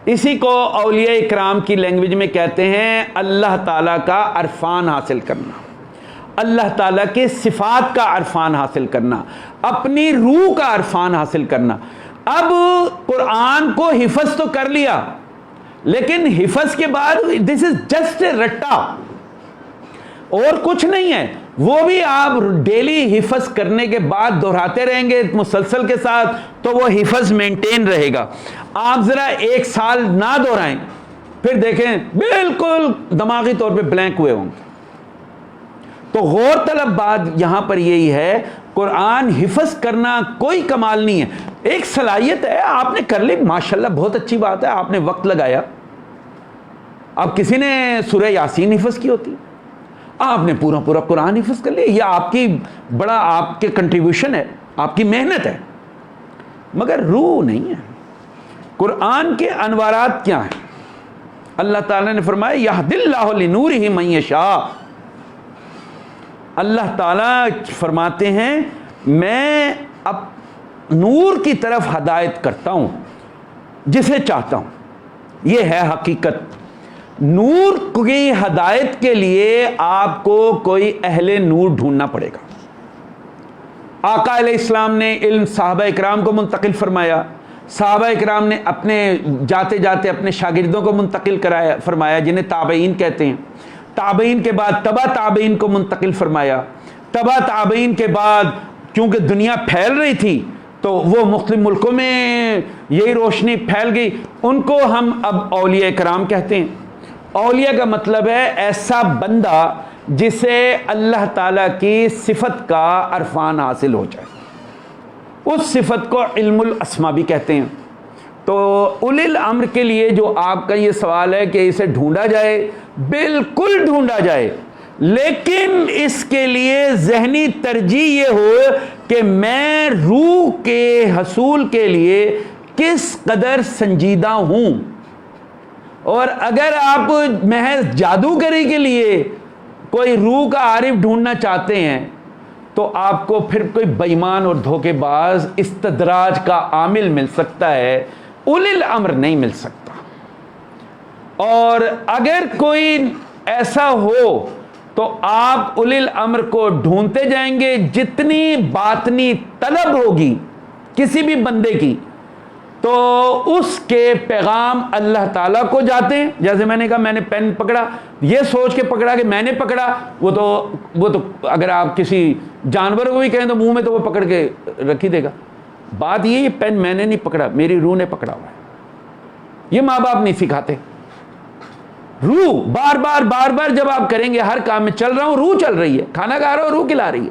اسی کو اولیاء اکرام کی لینگویج میں کہتے ہیں اللہ تعالیٰ کا عرفان حاصل کرنا، اللہ تعالیٰ کے صفات کا عرفان حاصل کرنا، اپنی روح کا عرفان حاصل کرنا. اب قرآن کو حفظ تو کر لیا، لیکن حفظ کے بعد دس از جسٹ اے رٹا اور کچھ نہیں ہے. وہ بھی آپ ڈیلی حفظ کرنے کے بعد دہراتے رہیں گے مسلسل کے ساتھ تو وہ حفظ مینٹین رہے گا. آپ ذرا 1 سال نہ دہرائیں پھر دیکھیں بالکل دماغی طور پہ بلینک ہوئے ہوں گے. تو غور طلب بات یہاں پر یہی ہے، قرآن حفظ کرنا کوئی کمال نہیں ہے، ایک صلاحیت ہے، آپ نے کر لی ماشاءاللہ بہت اچھی بات ہے، آپ نے وقت لگایا. اب کسی نے سورہ یاسین حفظ کی ہوتی، آپ نے پورا قرآن حفظ کر لیا، یہ آپ کی بڑا آپ کے کنٹریبیوشن ہے، آپ کی محنت ہے، مگر روح نہیں ہے. قرآن کے انوارات کیا ہیں؟ اللہ تعالیٰ نے فرمایا یہدی اللہ لنورہ من یشاء. اللہ تعالیٰ فرماتے ہیں میں اب نور کی طرف ہدایت کرتا ہوں جسے چاہتا ہوں. یہ ہے حقیقت. نور کی ہدایت کے لیے آپ کو کوئی اہل نور ڈھونڈنا پڑے گا. آقا علیہ السلام نے علم صحابہ اکرام کو منتقل فرمایا، صحابہ اکرام نے اپنے جاتے جاتے اپنے شاگردوں کو منتقل فرمایا جنہیں تابعین کہتے ہیں. تابعین کے بعد تبع تابعین کو منتقل فرمایا. تبع تابعین کے بعد چونکہ دنیا پھیل رہی تھی تو وہ مختلف ملکوں میں یہی روشنی پھیل گئی، ان کو ہم اب اولیاء کرام کہتے ہیں. اولیاء کا مطلب ہے ایسا بندہ جسے اللہ تعالیٰ کی صفت کا عرفان حاصل ہو جائے. اس صفت کو علم الاسما بھی کہتے ہیں. تو اولی الامر کے لیے جو آپ کا یہ سوال ہے کہ اسے ڈھونڈا جائے، بالکل ڈھونڈا جائے، لیکن اس کے لیے ذہنی ترجیح یہ ہو کہ میں روح کے حصول کے لیے کس قدر سنجیدہ ہوں. اور اگر آپ محض جادوگری کے لیے کوئی روح کا عارف ڈھونڈنا چاہتے ہیں تو آپ کو پھر کوئی بے ایمان اور دھوکے باز استدراج کا عامل مل سکتا ہے، اولی الامر نہیں مل سکتا. اور اگر کوئی ایسا ہو تو آپ اولی الامر کو ڈھونڈتے جائیں گے. جتنی باطنی طلب ہوگی کسی بھی بندے کی تو اس کے پیغام اللہ تعالیٰ کو جاتے ہیں. جیسے میں نے کہا میں نے پین پکڑا، یہ سوچ کے پکڑا کہ میں نے پکڑا، وہ تو اگر آپ کسی جانور کو بھی کہیں تو منہ میں تو وہ پکڑ کے رکھ ہی دے گا. بات یہ پین میں نے نہیں پکڑا، میری روح نے پکڑا ہوا ہے. یہ ماں باپ نہیں سکھاتے. روح بار بار جب آپ کریں گے، ہر کام میں چل رہا ہوں روح چل رہی ہے، کھانا کھا رہا ہوں روح کھلا رہی ہے،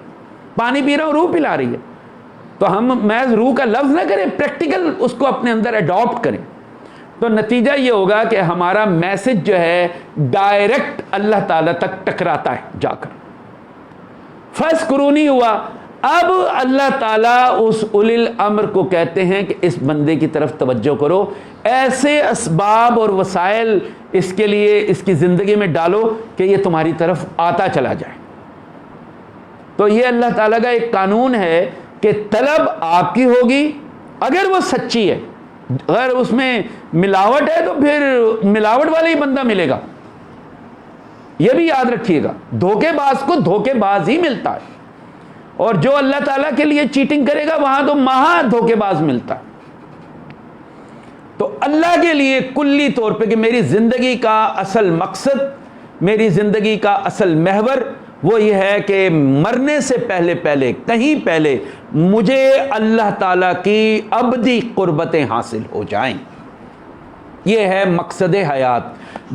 پانی پی رہا ہوں روح پلا رہی ہے. تو ہم محض روح کا لفظ نہ کریں، پریکٹیکل اس کو اپنے اندر اڈاپٹ کریں. تو نتیجہ یہ ہوگا کہ ہمارا میسج جو ہے ڈائریکٹ اللہ تعالیٰ تک ٹکراتا ہے جا کر. فَاذْكُرُونِی ہوا. اب اللہ تعالیٰ اس اولی الامر کو کہتے ہیں کہ اس بندے کی طرف توجہ کرو، ایسے اسباب اور وسائل اس کے لیے اس کی زندگی میں ڈالو کہ یہ تمہاری طرف آتا چلا جائے. تو یہ اللہ تعالیٰ کا ایک قانون ہے کہ طلب آپ کی ہوگی اگر وہ سچی ہے. اگر اس میں ملاوٹ ہے تو پھر ملاوٹ والا ہی بندہ ملے گا. یہ بھی یاد رکھیے گا، دھوکے باز کو دھوکے باز ہی ملتا ہے، اور جو اللہ تعالیٰ کے لیے چیٹنگ کرے گا وہاں تو مہا دھوکے باز ملتا ہے. تو اللہ کے لیے کلی طور پہ کہ میری زندگی کا اصل مقصد، میری زندگی کا اصل محور وہ یہ ہے کہ مرنے سے پہلے کہیں پہلے مجھے اللہ تعالیٰ کی ابدی قربتیں حاصل ہو جائیں. یہ ہے مقصد حیات.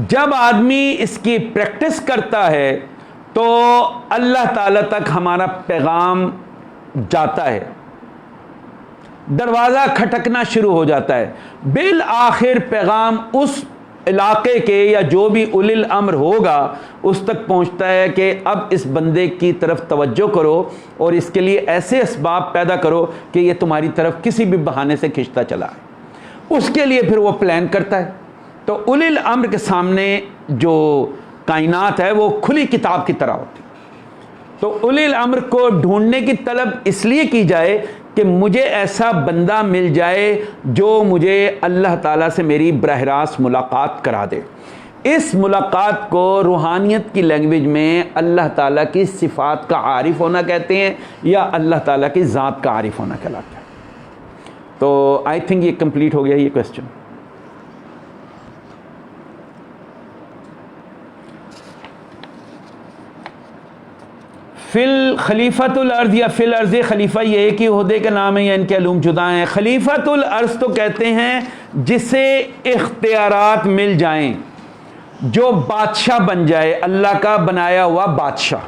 جب آدمی اس کی پریکٹس کرتا ہے تو اللہ تعالیٰ تک ہمارا پیغام جاتا ہے، دروازہ کھٹکنا شروع ہو جاتا ہے. بالآخر پیغام اس علاقے کے یا جو بھی اولی الامر ہوگا اس تک پہنچتا ہے کہ اب اس بندے کی طرف توجہ کرو اور اس کے لیے ایسے اسباب پیدا کرو کہ یہ تمہاری طرف کسی بھی بہانے سے کھنچتا چلا ہے. اس کے لیے پھر وہ پلان کرتا ہے. تو اولی الامر کے سامنے جو کائنات ہے وہ کھلی کتاب کی طرح ہوتی. تو اولی الامر کو ڈھونڈنے کی طلب اس لیے کی جائے کہ مجھے ایسا بندہ مل جائے جو مجھے اللہ تعالیٰ سے میری براہ راست ملاقات کرا دے. اس ملاقات کو روحانیت کی لینگویج میں اللہ تعالیٰ کی صفات کا عارف ہونا کہتے ہیں یا اللہ تعالیٰ کی ذات کا عارف ہونا کہلاتا ہے. تو آئی تھنک یہ کمپلیٹ ہو گیا یہ کویسچن. فل خلیفۃ الارض یا فل ارض، خلیفہ یہ ایک ہی عہدے کا نام ہے یا ان کے علوم جدا ہیں؟ خلیفۃ الارض تو کہتے ہیں جسے اختیارات مل جائیں، جو بادشاہ بن جائے، اللہ کا بنایا ہوا بادشاہ.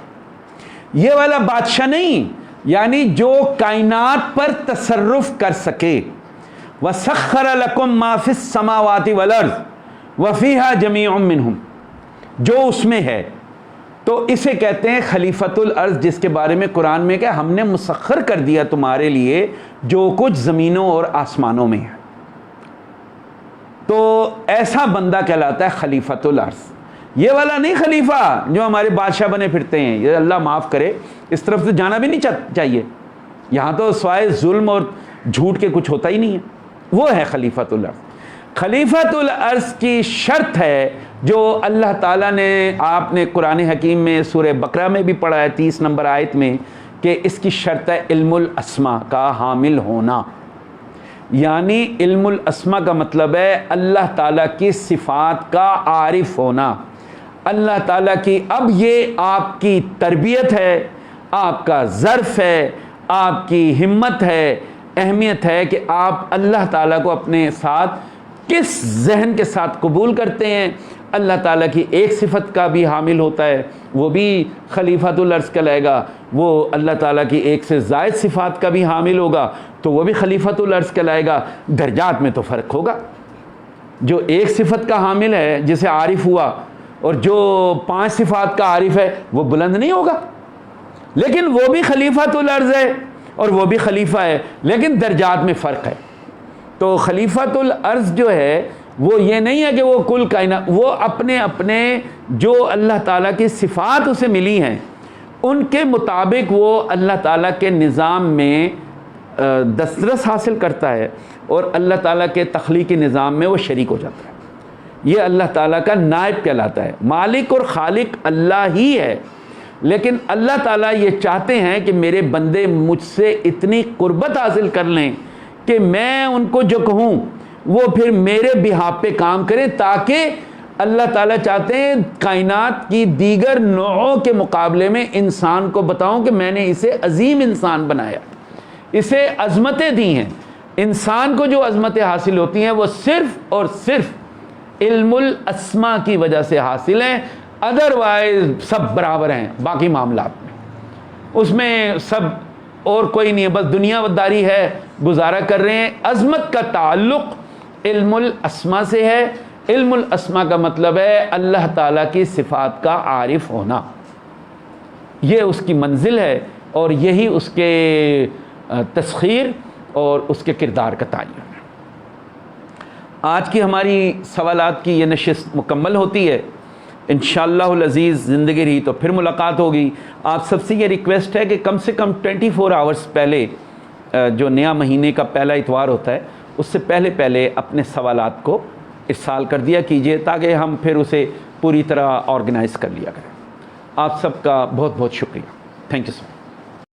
یہ والا بادشاہ نہیں، یعنی جو کائنات پر تصرف کر سکے. وَسَخَّرَ لَكُم مَّا فِي السَّمَاوَاتِ وَالْأَرْضِ وَفِيهَا جَمِيعٌ مِّنْهُ، جو اس میں ہے. تو اسے کہتے ہیں خلیفۃ الارض، جس کے بارے میں قرآن میں کہ ہم نے مسخر کر دیا تمہارے لیے جو کچھ زمینوں اور آسمانوں میں ہے. تو ایسا بندہ کہلاتا ہے خلیفۃ الارض. یہ والا نہیں خلیفہ جو ہمارے بادشاہ بنے پھرتے ہیں، یہ اللہ معاف کرے، اس طرف سے جانا بھی نہیں چاہیے. یہاں تو سوائے ظلم اور جھوٹ کے کچھ ہوتا ہی نہیں ہے. وہ ہے خلیفۃ الارض. خلیفۃ الارض کی شرط ہے جو اللہ تعالیٰ نے، آپ نے قرآن حکیم میں سورہ بقرہ میں بھی پڑھا ہے 30 نمبر آیت میں، کہ اس کی شرط ہے علم الاسماء کا حامل ہونا. یعنی علم الاسماء کا مطلب ہے اللہ تعالیٰ کی صفات کا عارف ہونا. اللہ تعالیٰ کی، اب یہ آپ کی تربیت ہے، آپ کا ظرف ہے، آپ کی ہمت ہے، اہمیت ہے کہ آپ اللہ تعالیٰ کو اپنے ساتھ کس ذہن کے ساتھ قبول کرتے ہیں. اللہ تعالیٰ کی ایک صفت کا بھی حامل ہوتا ہے، وہ بھی خلیفۃ الارض کہلائے گا. وہ اللہ تعالیٰ کی ایک سے زائد صفات کا بھی حامل ہوگا تو وہ بھی خلیفۃ الارض کہلائے گا. درجات میں تو فرق ہوگا. جو ایک صفت کا حامل ہے جسے عارف ہوا، اور جو 5 صفات کا عارف ہے وہ بلند نہیں ہوگا، لیکن وہ بھی خلیفۃ الارض ہے اور وہ بھی خلیفہ ہے، لیکن درجات میں فرق ہے. تو خلیفۃ الارض جو ہے وہ یہ نہیں ہے کہ وہ کل کائنات، وہ اپنے اپنے جو اللہ تعالیٰ کی صفات اسے ملی ہیں ان کے مطابق وہ اللہ تعالیٰ کے نظام میں دسترس حاصل کرتا ہے اور اللہ تعالیٰ کے تخلیقی نظام میں وہ شریک ہو جاتا ہے. یہ اللہ تعالیٰ کا نائب کہلاتا ہے. مالک اور خالق اللہ ہی ہے، لیکن اللہ تعالیٰ یہ چاہتے ہیں کہ میرے بندے مجھ سے اتنی قربت حاصل کر لیں کہ میں ان کو جو کہوں وہ پھر میرے بہاپ پہ کام کریں، تاکہ اللہ تعالیٰ چاہتے ہیں کائنات کی دیگر نوعوں کے مقابلے میں انسان کو بتاؤں کہ میں نے اسے عظیم انسان بنایا، اسے عظمتیں دی ہیں. انسان کو جو عظمتیں حاصل ہوتی ہیں وہ صرف اور صرف علم الاسماء کی وجہ سے حاصل ہیں، ادروائز سب برابر ہیں باقی معاملات میں، اس میں سب اور کوئی نہیں ہے، بس دنیا داری ہے، گزارا کر رہے ہیں. عظمت کا تعلق علم الاسماء سے ہے. علم الاسماء کا مطلب ہے اللہ تعالیٰ کی صفات کا عارف ہونا، یہ اس کی منزل ہے اور یہی اس کے تسخیر اور اس کے کردار کا تعین ہے. آج کی ہماری سوالات کی یہ نشست مکمل ہوتی ہے. انشاءاللہ العزیز زندگی رہی تو پھر ملاقات ہوگی. آپ سب سے یہ ریکویسٹ ہے کہ کم سے کم 24 آورز پہلے، جو نیا مہینے کا پہلا اتوار ہوتا ہے اس سے پہلے اپنے سوالات کو ارسال کر دیا کیجئے، تاکہ ہم پھر اسے پوری طرح آرگنائز کر لیا کریں. آپ سب کا بہت بہت شکریہ. Thank you so much.